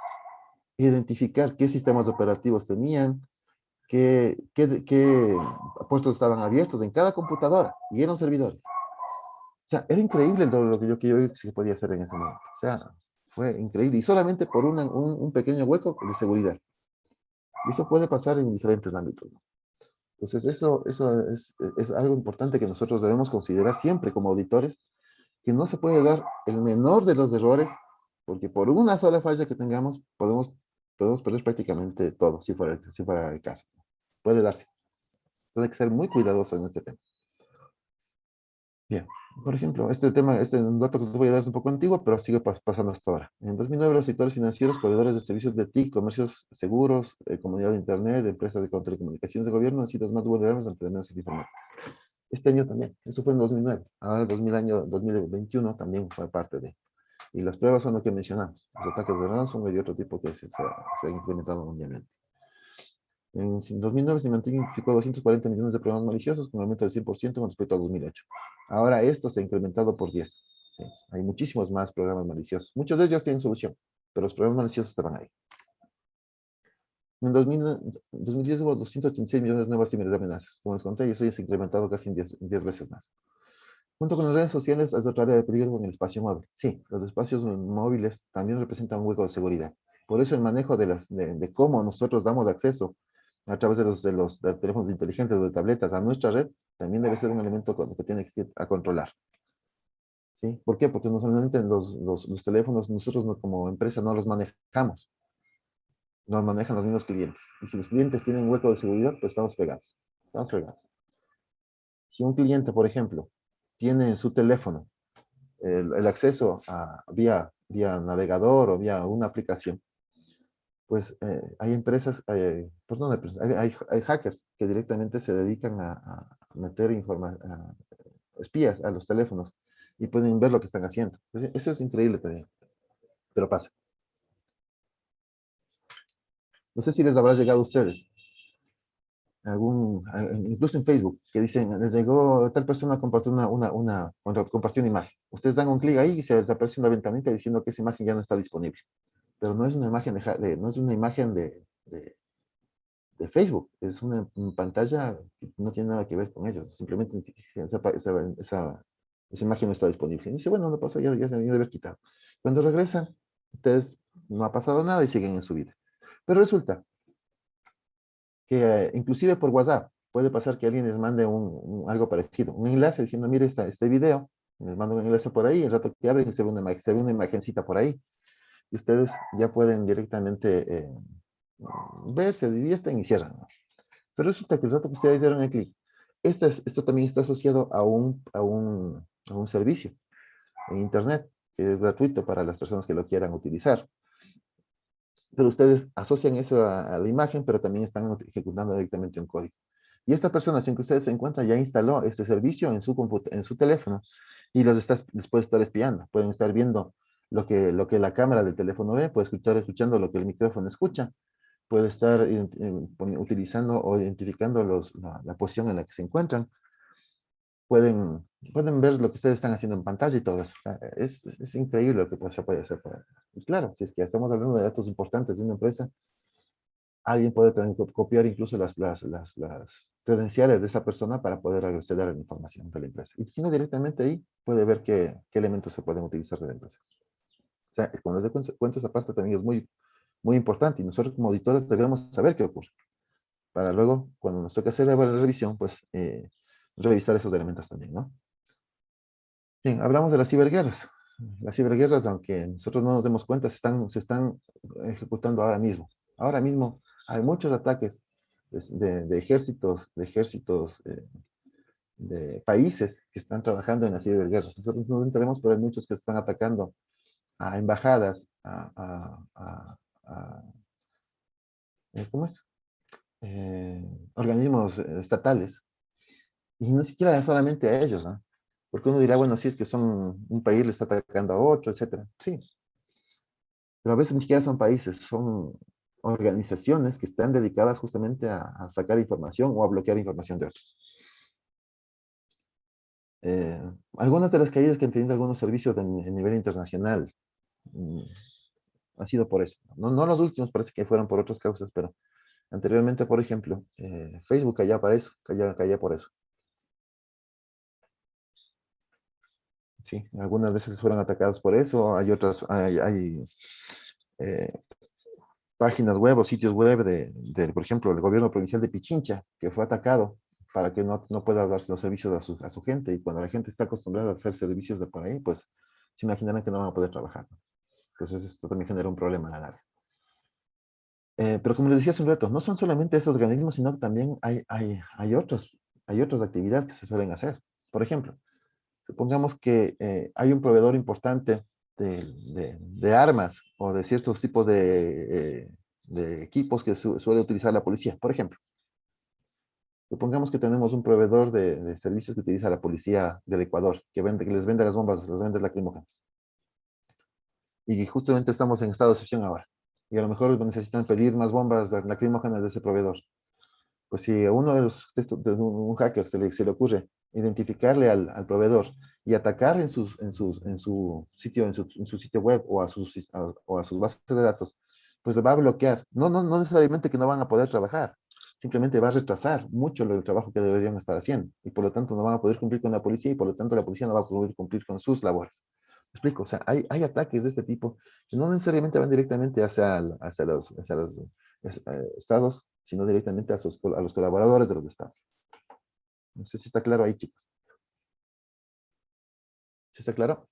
identificar qué sistemas operativos tenían, qué puestos estaban abiertos en cada computadora, y eran servidores. O sea, era increíble lo que yo vi que se podía hacer en ese momento. O sea, fue increíble. Y solamente por un pequeño hueco de seguridad. Y eso puede pasar en diferentes ámbitos, ¿no? Entonces, eso es algo importante que nosotros debemos considerar siempre como auditores, que no se puede dar el menor de los errores, porque por una sola falla que tengamos, podemos perder prácticamente todo, si fuera el caso. Puede darse. Entonces hay que ser muy cuidadosos en este tema. Bien, por ejemplo, este dato que les voy a dar es un poco antiguo, pero sigue pasando hasta ahora. En 2009, los sectores financieros, proveedores de servicios de TIC, comercios seguros, comunidad de Internet, empresas de telecomunicaciones de gobierno han sido los más vulnerables ante amenazas informáticas. Este año también, eso fue en 2009. Ahora, 2021 también fue parte de. Y las pruebas son lo que mencionamos, los ataques de ransomware y otro tipo que se han implementado mundialmente. En 2009 se identificó 240 millones de programas maliciosos, con un aumento del 100% con respecto a 2008. Ahora esto se ha incrementado por 10. ¿Sí? Hay muchísimos más programas maliciosos. Muchos de ellos tienen solución, pero los programas maliciosos estaban ahí. En 2010 hubo 286 millones de nuevas ciberamenazas. Como les conté, y eso ya se ha incrementado casi en 10 veces más. Junto con las redes sociales, es otra área de peligro en el espacio móvil. Sí, los espacios móviles también representan un hueco de seguridad. Por eso el manejo de cómo nosotros damos acceso a través de los teléfonos inteligentes o de tabletas a nuestra red, también debe ser un elemento que tiene que a controlar. ¿Sí? ¿Por qué? Porque normalmente los teléfonos nosotros como empresa no los manejamos. Nos manejan los mismos clientes. Y si los clientes tienen un hueco de seguridad, pues estamos pegados. Estamos pegados. Si un cliente, por ejemplo, tiene en su teléfono el acceso vía navegador o vía una aplicación, pues hay empresas, hay hackers que directamente se dedican a meter espías a los teléfonos y pueden ver lo que están haciendo. Eso es increíble también, pero pasa. No sé si les habrá llegado a ustedes incluso en Facebook, que dicen, les llegó, tal persona compartió compartió una imagen. Ustedes dan un clic ahí y se les aparece una ventanita diciendo que esa imagen ya no está disponible. Pero no es una imagen no es una imagen de Facebook, es una pantalla que no tiene nada que ver con ellos. Simplemente esa imagen no está disponible. Y dice, bueno, no pasó, ya se debió de haber quitado. Cuando regresan, ustedes no ha pasado nada y siguen en su vida. Pero resulta que inclusive por WhatsApp puede pasar que alguien les mande algo parecido, un enlace diciendo, mire este video, les mando un enlace por ahí, el rato que abren se ve una imagencita por ahí, y ustedes ya pueden directamente ver, se divierten y cierran. Pero resulta que el rato que ustedes dieron el clic, esto también está asociado a un servicio en Internet, que es gratuito para las personas que lo quieran utilizar. Pero ustedes asocian eso a la imagen, pero también están ejecutando directamente un código. Y esta persona, sin que ustedes se encuentren, ya instaló este servicio en su teléfono y les puede estar espiando. Pueden estar viendo lo que la cámara del teléfono ve, puede estar escuchando lo que el micrófono escucha, puede estar utilizando o identificando la posición en la que se encuentran. Pueden ver lo que ustedes están haciendo en pantalla y todo eso. Es increíble lo que se puede hacer. Y claro, si es que estamos hablando de datos importantes de una empresa, alguien puede también copiar incluso las credenciales de esa persona para poder acceder a la información de la empresa. Y si no, directamente ahí puede ver qué elementos se pueden utilizar de la empresa. O sea, cuando les cuento esa parte también es muy, muy importante y nosotros como auditores debemos saber qué ocurre. Para luego, cuando nos toque hacer la revisión, pues revisar esos elementos también, ¿no? Bien, hablamos de las ciberguerras. Las ciberguerras, aunque nosotros no nos demos cuenta, se están ejecutando ahora mismo. Ahora mismo hay muchos ataques de ejércitos, de países que están trabajando en las ciberguerras. Nosotros no entraremos, pero hay muchos que están atacando a embajadas, ¿cómo es? Organismos estatales. Y no siquiera solamente a ellos, ¿no? Porque uno dirá, bueno, sí es que son un país le está atacando a otro, etcétera. Sí, pero a veces ni siquiera son países, son organizaciones que están dedicadas justamente a sacar información o a bloquear información de otros. Algunas de las caídas que han tenido algunos servicios a nivel internacional ha sido por eso. No los últimos, parece que fueron por otras causas, pero anteriormente, por ejemplo, Facebook caía para eso, caía por eso. Sí, algunas veces fueron atacados por eso, hay otras, hay páginas web o sitios web por ejemplo, el gobierno provincial de Pichincha, que fue atacado para que no pueda darse los servicios a su gente, y cuando la gente está acostumbrada a hacer servicios de por ahí, pues se imaginarán que no van a poder trabajar, ¿no? Entonces esto también genera un problema a la larga. Pero como les decía hace un rato, no son solamente estos organismos, sino que también hay otras actividades que se suelen hacer. Por ejemplo, supongamos que hay un proveedor importante de armas o de ciertos tipos de equipos que suele utilizar la policía. Por ejemplo, supongamos que tenemos un proveedor de servicios que utiliza la policía del Ecuador, que les vende las bombas, les vende lacrimógenas. Y justamente estamos en estado de excepción ahora. Y a lo mejor necesitan pedir más bombas lacrimógenas de ese proveedor. Pues si a uno de un hacker se le ocurre identificarle al proveedor y atacar en su sitio web o a sus bases de datos, pues le va a bloquear. No necesariamente que no van a poder trabajar, simplemente va a retrasar mucho el trabajo que deberían estar haciendo, y por lo tanto no van a poder cumplir con la policía, y por lo tanto la policía no va a poder cumplir con sus labores. ¿Me explico? O sea, hay ataques de este tipo que no necesariamente van directamente hacia los estados, sino directamente a los colaboradores de los estados. No sé si está claro ahí, chicos. ¿Sí está claro?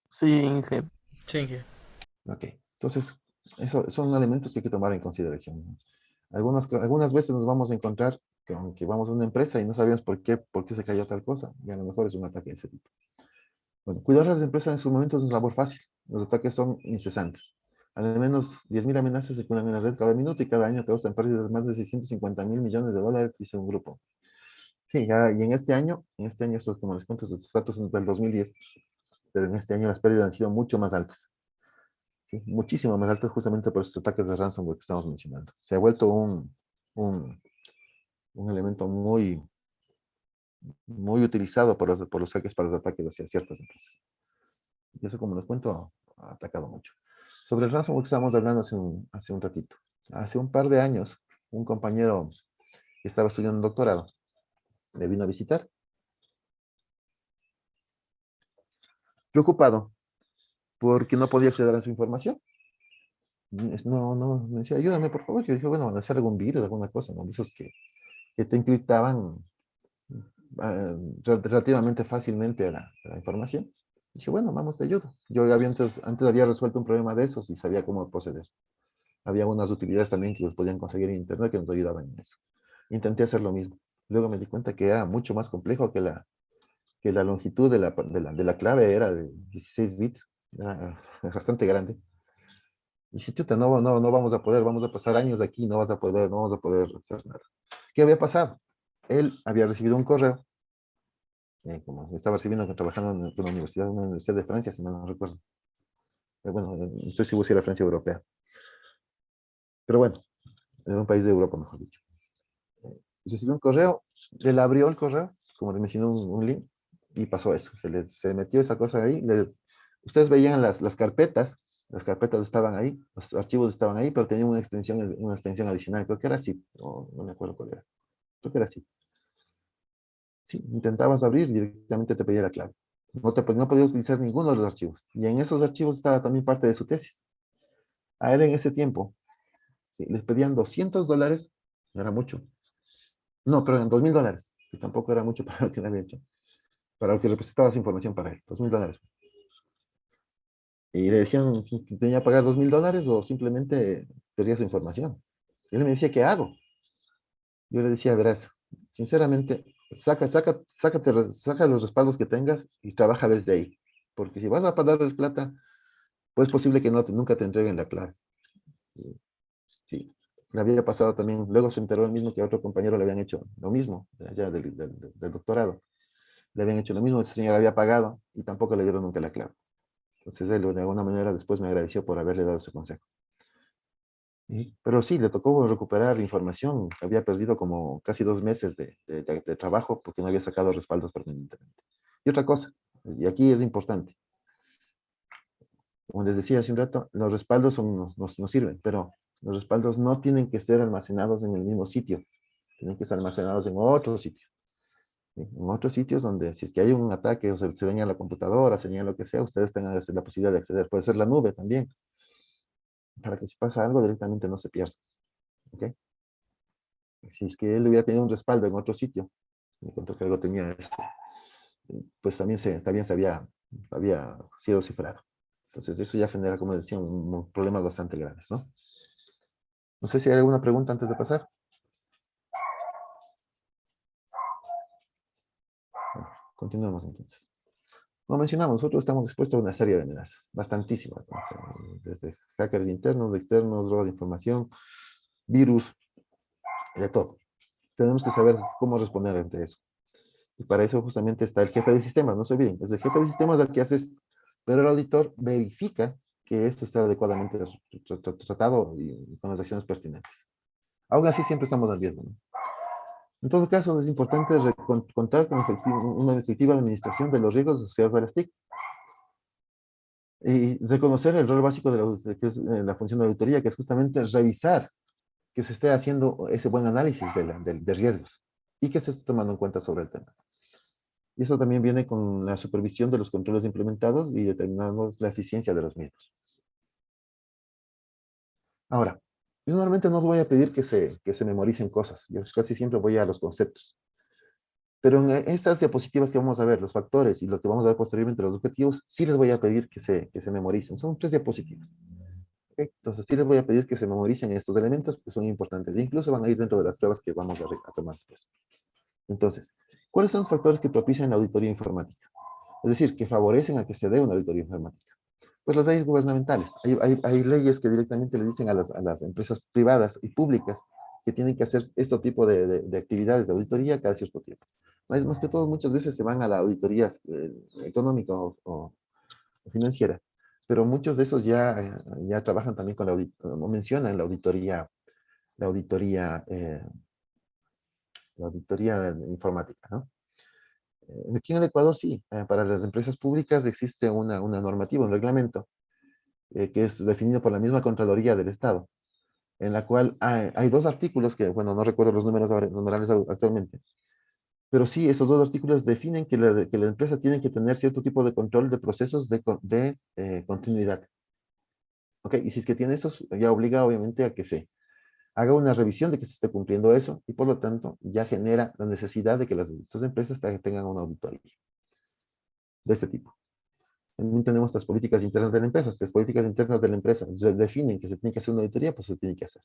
Sí, Inge. Sí, Inge. Ok. Entonces, eso son elementos que hay que tomar en consideración, ¿no? Algunas veces nos vamos a encontrar que vamos a una empresa y no sabemos por qué se cayó tal cosa, y a lo mejor es un ataque de ese tipo. Bueno, cuidar a las empresas en sus momentos es una labor fácil. Los ataques son incesantes. Al menos 10.000 amenazas se circulan en la red cada minuto, y cada año causan pérdidas de más de 650.000 millones de dólares, dice un grupo. Sí, ya, y en este año, estos, como les cuento, estos datos son del 2010, pero en este año las pérdidas han sido mucho más altas. ¿sí? Muchísimo más altas justamente por estos ataques de ransomware que estamos mencionando. Se ha vuelto un, un elemento muy utilizado por los hackers para los ataques hacia ciertas empresas. Y eso, como les cuento, ha atacado mucho. Sobre el ransomware que estábamos hablando hace un ratito. Hace un par de años, un compañero que estaba estudiando un doctorado me vino a visitar, preocupado, porque no podía acceder a su información. No, me decía, ayúdame, por favor. Yo dije, bueno, van a hacer algún virus, alguna cosa, ¿no? De esos que te encriptaban relativamente fácilmente la información. Dije, bueno, vamos, te ayudo. Yo había antes había resuelto un problema de esos y sabía cómo proceder. Había unas utilidades también que los podían conseguir en internet que nos ayudaban en eso. Intenté hacer lo mismo. Luego me di cuenta que era mucho más complejo que la longitud de la clave era de 16 bits. Era bastante grande. Y dije, chuta, no vamos a poder, vamos a pasar años aquí, no vamos a poder hacer nada. ¿Qué había pasado? Él había recibido un correo, como estaba recibiendo, trabajando en una universidad de Francia, si mal no recuerdo. Bueno, no estoy seguro si era Francia o europea. Pero bueno, era un país de Europa, mejor dicho. Recibió un correo, él abrió el correo, como le mencionó un link, y pasó eso. Se metió esa cosa ahí. Ustedes veían las carpetas estaban ahí, los archivos estaban ahí, pero tenían una extensión adicional. Creo que era así, no me acuerdo cuál era. Creo que era así. Sí, intentabas abrir, directamente te pedía la clave. No podías utilizar ninguno de los archivos. Y en esos archivos estaba también parte de su tesis. A él en ese tiempo les pedían $200, no era mucho. No, pero eran $2,000, que tampoco era mucho para lo que le había hecho, para lo que representaba esa información para él, $2,000. Y le decían si tenía que pagar $2,000 o simplemente perdía su información. Y él me decía, ¿qué hago? Yo le decía, verás, sinceramente, saca los respaldos que tengas y trabaja desde ahí. Porque si vas a pagarles plata, pues es posible que nunca te entreguen la clave. Sí, le había pasado también, luego se enteró él mismo que a otro compañero le habían hecho lo mismo, allá del doctorado. Le habían hecho lo mismo, ese señor había pagado y tampoco le dieron nunca la clave. Entonces él de alguna manera después me agradeció por haberle dado ese consejo. Pero sí, le tocó recuperar información. Había perdido como casi 2 meses de trabajo porque no había sacado respaldos permanentemente. Y otra cosa, y aquí es importante, como les decía hace un rato, los respaldos nos sirven, pero los respaldos no tienen que ser almacenados en el mismo sitio, tienen que ser almacenados en otro sitio. ¿Sí? En otros sitios donde si es que hay un ataque o se daña la computadora, se daña lo que sea, ustedes tengan la posibilidad de acceder. Puede ser la nube también, para que si pasa algo directamente no se pierda. ¿Ok? Si es que él hubiera tenido un respaldo en otro sitio, me contó que algo tenía esto, pues también había sido cifrado. Entonces eso ya genera, como decía, problemas bastante graves, ¿no? No sé si hay alguna pregunta antes de pasar. Bueno, continuemos entonces. Como mencionamos, nosotros estamos expuestos a una serie de amenazas, bastantísimas, ¿no? Desde hackers internos, externos, robo de información, virus, de todo. Tenemos que saber cómo responder ante eso. Y para eso justamente está el jefe de sistemas, no se olviden, es el jefe de sistemas el que hace esto, pero el auditor verifica que esto está adecuadamente tratado y con las acciones pertinentes. Aún así siempre estamos en riesgo, ¿no? En todo caso, es importante contar con una efectiva administración de los riesgos asociados a las TIC y reconocer el rol básico que es la función de auditoría, que es justamente revisar que se esté haciendo ese buen análisis de riesgos y que se esté tomando en cuenta sobre el tema. Y eso también viene con la supervisión de los controles implementados y determinando la eficiencia de los mismos. Ahora, yo normalmente no os voy a pedir que se memoricen cosas. Yo casi siempre voy a los conceptos. Pero en estas diapositivas que vamos a ver, los factores y lo que vamos a ver posteriormente, los objetivos, sí les voy a pedir que se memoricen. Son 3 diapositivas. ¿Okay? Entonces sí les voy a pedir que se memoricen estos elementos porque son importantes. E incluso van a ir dentro de las pruebas que vamos a tomar después. Entonces, ¿cuáles son los factores que propician la auditoría informática? Es decir, que favorecen a que se dé una auditoría informática. Pues las leyes gubernamentales. Hay leyes que directamente le dicen a las empresas privadas y públicas que tienen que hacer este tipo de actividades de auditoría cada cierto tiempo. Más que todo, muchas veces se van a la auditoría económica o financiera, pero muchos de esos ya trabajan también con no mencionan la auditoría, eh, la auditoría informática, ¿no? Aquí en el Ecuador sí, para las empresas públicas existe una normativa, un reglamento, que es definido por la misma Contraloría del Estado, en la cual hay dos artículos que, bueno, no recuerdo los números numerales actualmente, pero sí, esos dos artículos definen que la empresa tiene que tener cierto tipo de control de procesos de continuidad. ¿Ok? Y si es que tiene esos, ya obliga obviamente a que se haga una revisión de que se esté cumpliendo eso y por lo tanto ya genera la necesidad de que estas empresas tengan una auditoría de este tipo. También tenemos las políticas internas de la empresa. Si las políticas internas de la empresa definen que se tiene que hacer una auditoría, pues se tiene que hacer.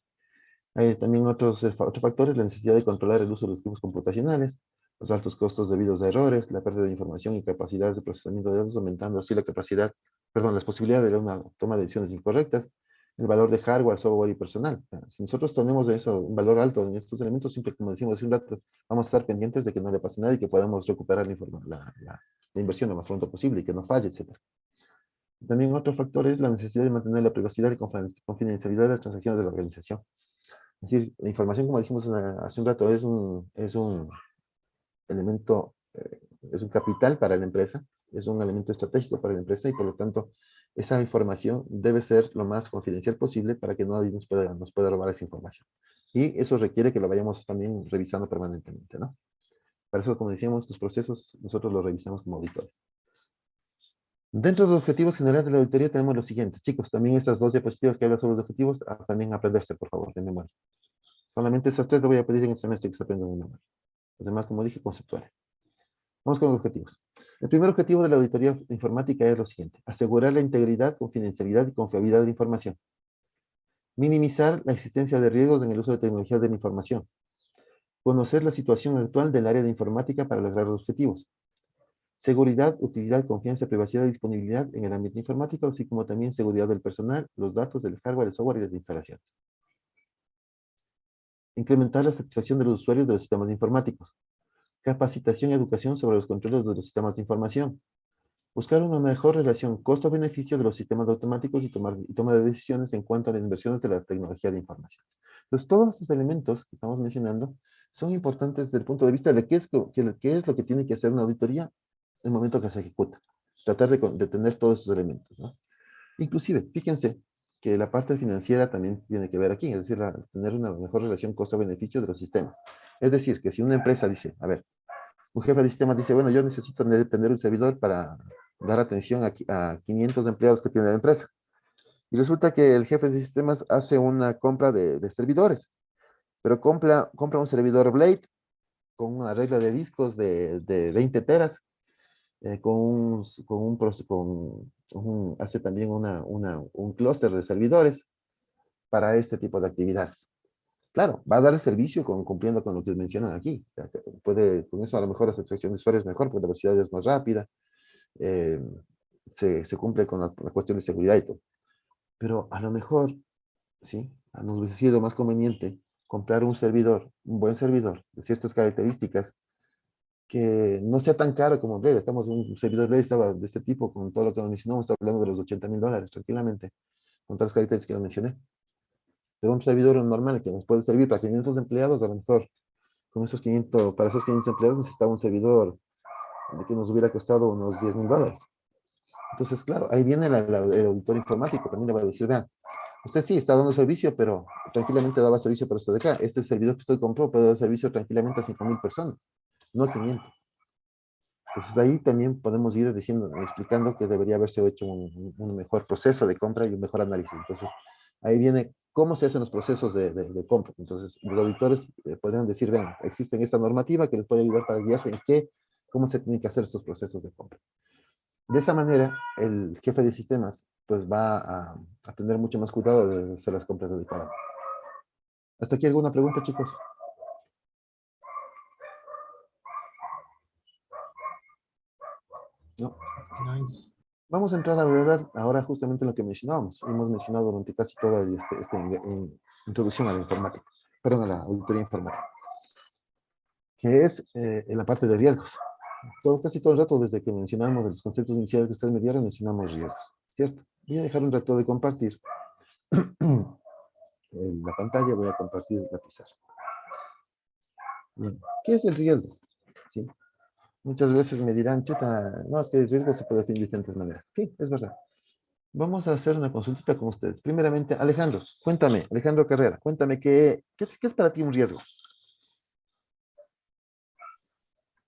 Hay también otros factores, la necesidad de controlar el uso de los equipos computacionales, los altos costos debidos a errores, la pérdida de información y capacidades de procesamiento de datos, aumentando así la capacidad, perdón, las posibilidades de una toma de decisiones incorrectas, el valor de hardware, software y personal. Si nosotros tenemos eso, un valor alto en estos elementos, siempre, como decimos hace un rato, vamos a estar pendientes de que no le pase nada y que podamos recuperar la inversión lo más pronto posible y que no falle, etc. También otro factor es la necesidad de mantener la privacidad y confidencialidad de las transacciones de la organización. Es decir, la información, como dijimos hace un rato, es un elemento, es un capital para la empresa, es un elemento estratégico para la empresa y por lo tanto esa información debe ser lo más confidencial posible para que nadie nos pueda robar esa información. Y eso requiere que lo vayamos también revisando permanentemente, ¿no? Para eso, como decíamos, los procesos nosotros los revisamos como auditores. Dentro de los objetivos generales de la auditoría tenemos los siguientes. Chicos, también estas dos diapositivas que hablan sobre los objetivos, también aprenderse, por favor, de memoria. Solamente esas tres le voy a pedir en el semestre que se aprendan de memoria. Los demás, como dije, conceptuales. Vamos con los objetivos. El primer objetivo de la auditoría informática es lo siguiente: asegurar la integridad, confidencialidad y confiabilidad de la información. Minimizar la existencia de riesgos en el uso de tecnologías de la información. Conocer la situación actual del área de informática para lograr los objetivos. Seguridad, utilidad, confianza, privacidad y disponibilidad en el ámbito informático, así como también seguridad del personal, los datos, del hardware, el software y las instalaciones. Incrementar la satisfacción de los usuarios de los sistemas informáticos. Capacitación y educación sobre los controles de los sistemas de información. Buscar una mejor relación costo-beneficio de los sistemas automáticos y toma de decisiones en cuanto a las inversiones de la tecnología de información. Entonces, todos estos elementos que estamos mencionando son importantes desde el punto de vista de qué es lo que tiene que hacer una auditoría en el momento que se ejecuta. Tratar de tener todos esos elementos, ¿no? Inclusive, fíjense que la parte financiera también tiene que ver aquí, es decir, tener una mejor relación costo-beneficio de los sistemas. Es decir, que si una empresa dice, a ver, un jefe de sistemas dice, bueno, yo necesito tener un servidor para dar atención a 500 empleados que tiene la empresa. Y resulta que el jefe de sistemas hace una compra de servidores, pero compra un servidor Blade con una regla de discos de 20 teras, hace también un clúster de servidores para este tipo de actividades. Claro, va a dar el servicio cumpliendo con lo que mencionan aquí. O sea, con eso a lo mejor la satisfacción de usuario es mejor, porque la velocidad es más rápida, eh, se cumple con la cuestión de seguridad y todo. Pero a lo mejor, ¿sí? Nos hubiese sido más conveniente comprar un buen servidor de ciertas características, que no sea tan caro como Blade. Un servidor Blade estaba de este tipo, con todo lo que nos mencionamos, estaba hablando de los $80,000 tranquilamente, con todas las características que nos mencioné. Pero un servidor normal que nos puede servir para 500 empleados, a lo mejor para esos 500 empleados necesitaba un servidor de que nos hubiera costado unos $10,000. Entonces, claro, ahí viene el auditor informático, también le va a decir, vean, usted sí está dando servicio, pero tranquilamente daba servicio para esto de acá. Este servidor que usted compró puede dar servicio tranquilamente a 5,000 personas, no a 500. Entonces ahí también podemos ir explicando que debería haberse hecho un mejor proceso de compra y un mejor análisis. Entonces ahí viene cómo se hacen los procesos de compra. Entonces los auditores podrían decir, vean, existe esta normativa que les puede ayudar para guiarse cómo se tienen que hacer estos procesos de compra. De esa manera, el jefe de sistemas pues va a tener mucho más cuidado de hacer las compras adecuadas. ¿Hasta aquí alguna pregunta, chicos? No. Nice. Vamos a entrar a hablar ahora justamente en lo que mencionábamos. Hemos mencionado durante casi toda esta introducción a la informática, perdón, a la auditoría informática, que es en la parte de riesgos. Casi todo el rato, desde que mencionamos los conceptos iniciales que ustedes me dieron, mencionamos riesgos, ¿cierto? Voy a dejar un rato de compartir la pantalla, voy a compartir la pizarra. Bien. ¿Qué es el riesgo? ¿Sí? Muchas veces me dirán, chuta, no, es que el riesgo se puede definir de diferentes maneras. Sí, es verdad. Vamos a hacer una consultita con ustedes. Primeramente, Alejandro, cuéntame, Alejandro Carrera, cuéntame qué es para ti un riesgo.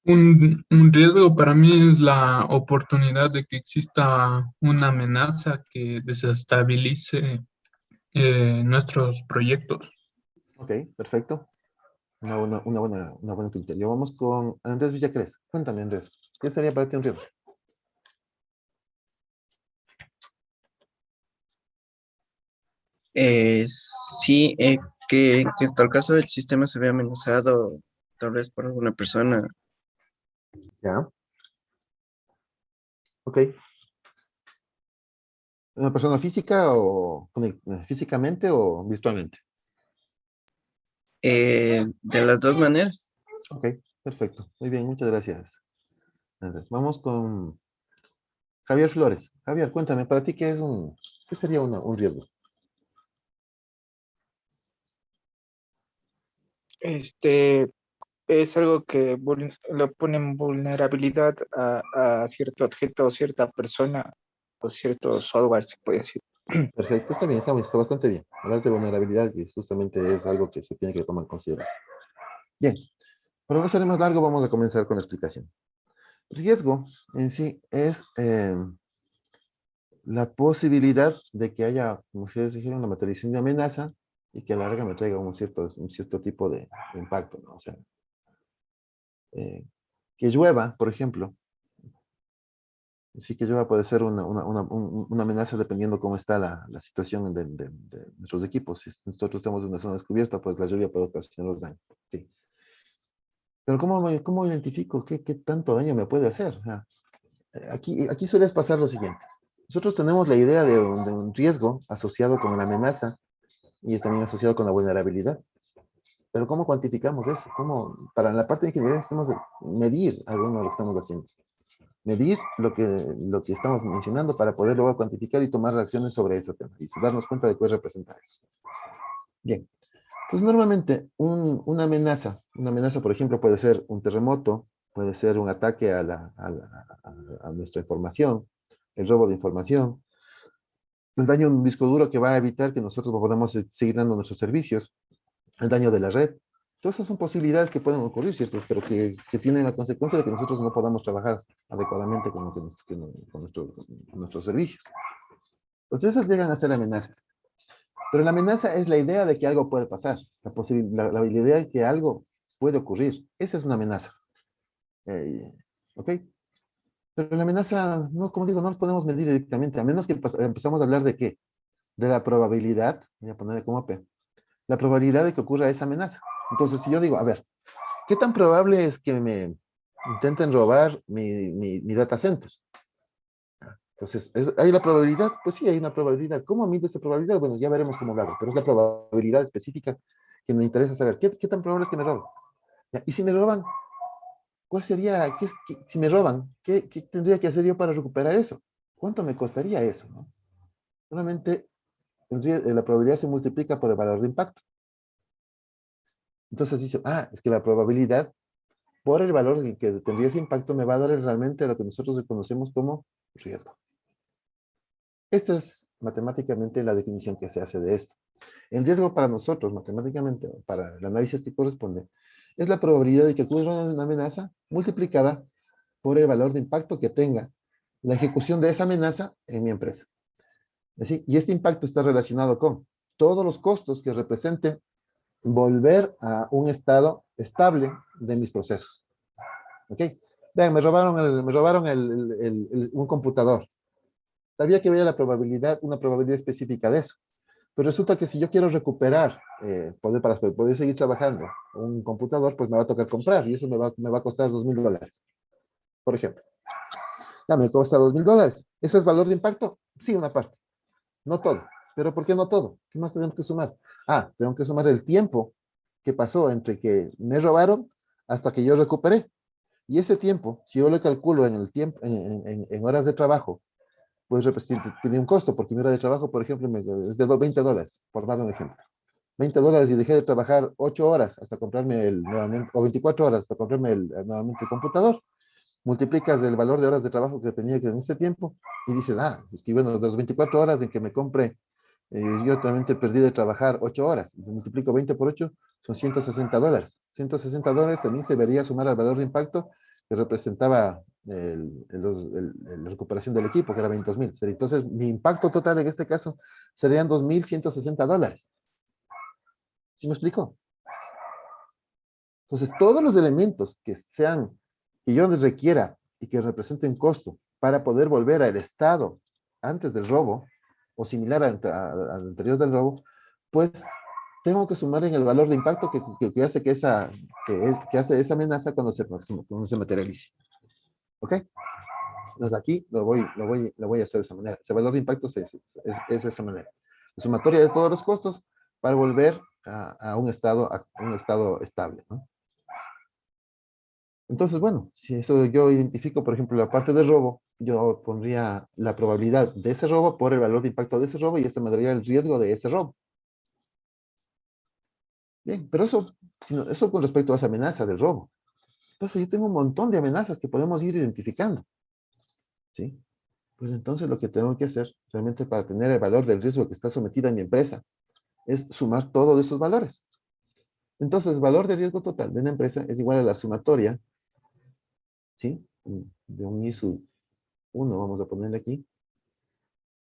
Un riesgo para mí es la oportunidad de que exista una amenaza que desestabilice nuestros proyectos. Ok, perfecto. Una buena criterio. Vamos con Andrés Villacrés. Cuéntame, Andrés, ¿qué sería para ti un riesgo? Sí, que en tal caso el sistema se ve amenazado tal vez por alguna persona. Ya. Ok. ¿Una persona física o físicamente o virtualmente? De las dos maneras. Ok, perfecto. Muy bien, muchas gracias, Andrés. Vamos con Javier Flores. Javier, cuéntame, para ti, ¿qué sería un riesgo? Este es algo que lo pone en vulnerabilidad a cierto objeto o cierta persona o cierto software, se puede decir. Perfecto, está bien, está bastante bien. Hablas de vulnerabilidad y justamente es algo que se tiene que tomar en consideración. Bien, para no ser más largo, vamos a comenzar con la explicación. Riesgo en sí es la posibilidad de que haya, como ustedes dijeron, una materialización de amenaza y que a la larga me traiga un cierto tipo de impacto, ¿no? O sea, que llueva, por ejemplo, sí que llueva puede ser una amenaza dependiendo cómo está la situación de nuestros equipos. Si nosotros estamos en una zona descubierta, pues la lluvia puede ocasionar los daños. Sí. Pero ¿cómo identifico qué tanto daño me puede hacer? O sea, aquí suele pasar lo siguiente. Nosotros tenemos la idea de un riesgo asociado con la amenaza y también asociado con la vulnerabilidad. Pero ¿cómo cuantificamos eso? Para la parte de ingeniería necesitamos medir algo de lo que estamos haciendo. Medir lo que estamos mencionando para poder luego cuantificar y tomar reacciones sobre ese tema y darnos cuenta de qué representa eso. Bien. Entonces, normalmente una amenaza, por ejemplo, puede ser un terremoto, puede ser un ataque a nuestra información, el robo de información, el daño a un disco duro que va a evitar que nosotros podamos seguir dando nuestros servicios, el daño de la red. Todas esas son posibilidades que pueden ocurrir, ¿cierto? Pero que tienen la consecuencia de que nosotros no podamos trabajar adecuadamente con nuestros servicios. Entonces, esas llegan a ser amenazas. Pero la amenaza es la idea de que algo puede pasar, la idea de que algo puede ocurrir. Esa es una amenaza. ¿Ok? Pero la amenaza, no, como digo, no lo podemos medir directamente, a menos que empezamos a hablar de qué? De la probabilidad, voy a ponerle como P, la probabilidad de que ocurra esa amenaza. Entonces, si yo digo, a ver, ¿qué tan probable es que me intenten robar mi data center? Entonces, ¿hay la probabilidad? Pues sí, hay una probabilidad. ¿Cómo mido esa probabilidad? Bueno, ya veremos cómo lo hago, pero es la probabilidad específica que me interesa saber. ¿Qué tan probable es que me roben? ¿Ya? Y si me roban, ¿cuál sería? Si me roban, ¿qué tendría que hacer yo para recuperar eso? ¿Cuánto me costaría eso? ¿No? Normalmente, la probabilidad se multiplica por el valor de impacto. Entonces dice, es que la probabilidad por el valor que tendría ese impacto me va a dar realmente lo que nosotros reconocemos como riesgo. Esta es matemáticamente la definición que se hace de esto. El riesgo para nosotros, matemáticamente, para el análisis que corresponde, es la probabilidad de que ocurra una amenaza multiplicada por el valor de impacto que tenga la ejecución de esa amenaza en mi empresa. ¿Sí? Y este impacto está relacionado con todos los costos que represente volver a un estado estable de mis procesos. ¿Ok? Vean, me robaron un computador. Sabía que había una probabilidad específica de eso. Pero resulta que si yo quiero recuperar, para poder seguir trabajando un computador, pues me va a tocar comprar y eso me va a costar $2,000, por ejemplo. Ya me cuesta $2,000. ¿Ese es valor de impacto? Sí, una parte. No todo. ¿Pero por qué no todo? ¿Qué más tenemos que sumar? Tengo que sumar el tiempo que pasó entre que me robaron hasta que yo recuperé. Y ese tiempo, si yo lo calculo en el tiempo, en horas de trabajo, pues tiene un costo, porque mi hora de trabajo, por ejemplo, es de $20, por dar un ejemplo. $20 y dejé de trabajar 8 horas hasta comprarme nuevamente, o 24 horas hasta comprarme nuevamente el computador. Multiplicas el valor de horas de trabajo que tenía en ese tiempo y dices, es que bueno, de las 24 horas en que me compre, yo realmente perdí de trabajar 8 horas. Y multiplico 20 por 8, son $160. $160 también se debería sumar al valor de impacto que representaba la recuperación del equipo, que era $20,000. Entonces, mi impacto total en este caso serían $2,160. ¿Sí me explico? Entonces, todos los elementos que yo les requiera y que representen costo para poder volver al estado antes del robo o similar al anterior del robo, pues tengo que sumar en el valor de impacto que hace que hace esa amenaza cuando se materialice. ¿Ok? Entonces aquí lo voy a hacer de esa manera. Ese valor de impacto es de esa manera. La sumatoria de todos los costos para volver a un estado estable, ¿no? Entonces, bueno, si eso yo identifico, por ejemplo, la parte de robo, yo pondría la probabilidad de ese robo por el valor de impacto de ese robo y esto me daría el riesgo de ese robo. Bien, pero eso con respecto a esa amenaza del robo. Entonces, yo tengo un montón de amenazas que podemos ir identificando. ¿Sí? Pues entonces lo que tengo que hacer realmente para tener el valor del riesgo que está sometida mi empresa es sumar todos esos valores. Entonces, el valor de riesgo total de una empresa es igual a la sumatoria, ¿sí? De un I sub 1, vamos a ponerle aquí,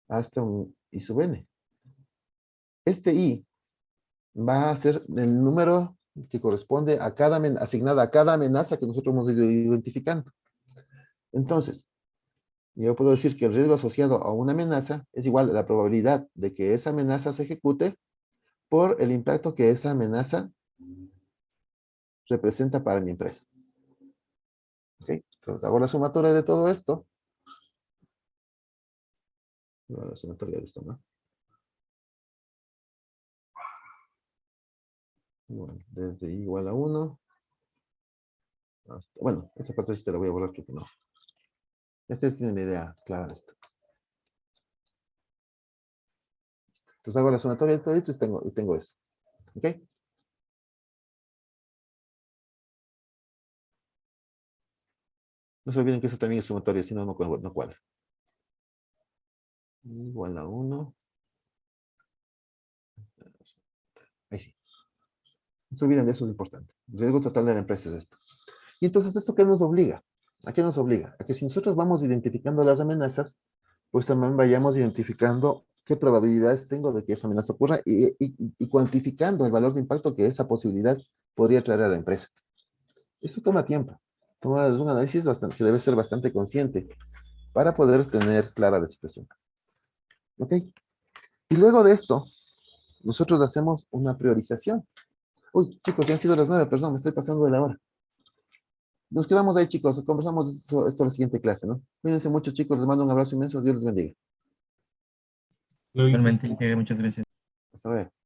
hasta un I sub n. Este I va a ser el número que corresponde asignada a cada amenaza que nosotros hemos ido identificando. Entonces, yo puedo decir que el riesgo asociado a una amenaza es igual a la probabilidad de que esa amenaza se ejecute por el impacto que esa amenaza representa para mi empresa. ¿Ok? Entonces hago la sumatoria de todo esto. La sumatoria de esto, ¿no? Bueno, desde I igual a 1. Bueno, esa parte sí te la voy a borrar porque no. Este tiene una idea clara de esto. Entonces hago la sumatoria de todo esto y tengo eso. ¿Ok? No se olviden que eso también es sumatoria, si no, no cuadra. Igual a 1. Ahí sí. No se olviden de eso, es importante. El riesgo total de la empresa es esto. Y entonces, ¿esto qué nos obliga? ¿A qué nos obliga? A que si nosotros vamos identificando las amenazas, pues también vayamos identificando qué probabilidades tengo de que esa amenaza ocurra y cuantificando el valor de impacto que esa posibilidad podría traer a la empresa. Eso toma tiempo. Es un análisis que debe ser bastante consciente para poder tener clara la situación. ¿Ok? Y luego de esto, nosotros hacemos una priorización. Uy, chicos, ya han sido las 9, perdón, me estoy pasando de la hora. Nos quedamos ahí, chicos, conversamos esto en la siguiente clase, ¿no? Cuídense mucho, chicos, les mando un abrazo inmenso, Dios les bendiga. Lo hice. Realmente, muchas gracias. Hasta luego.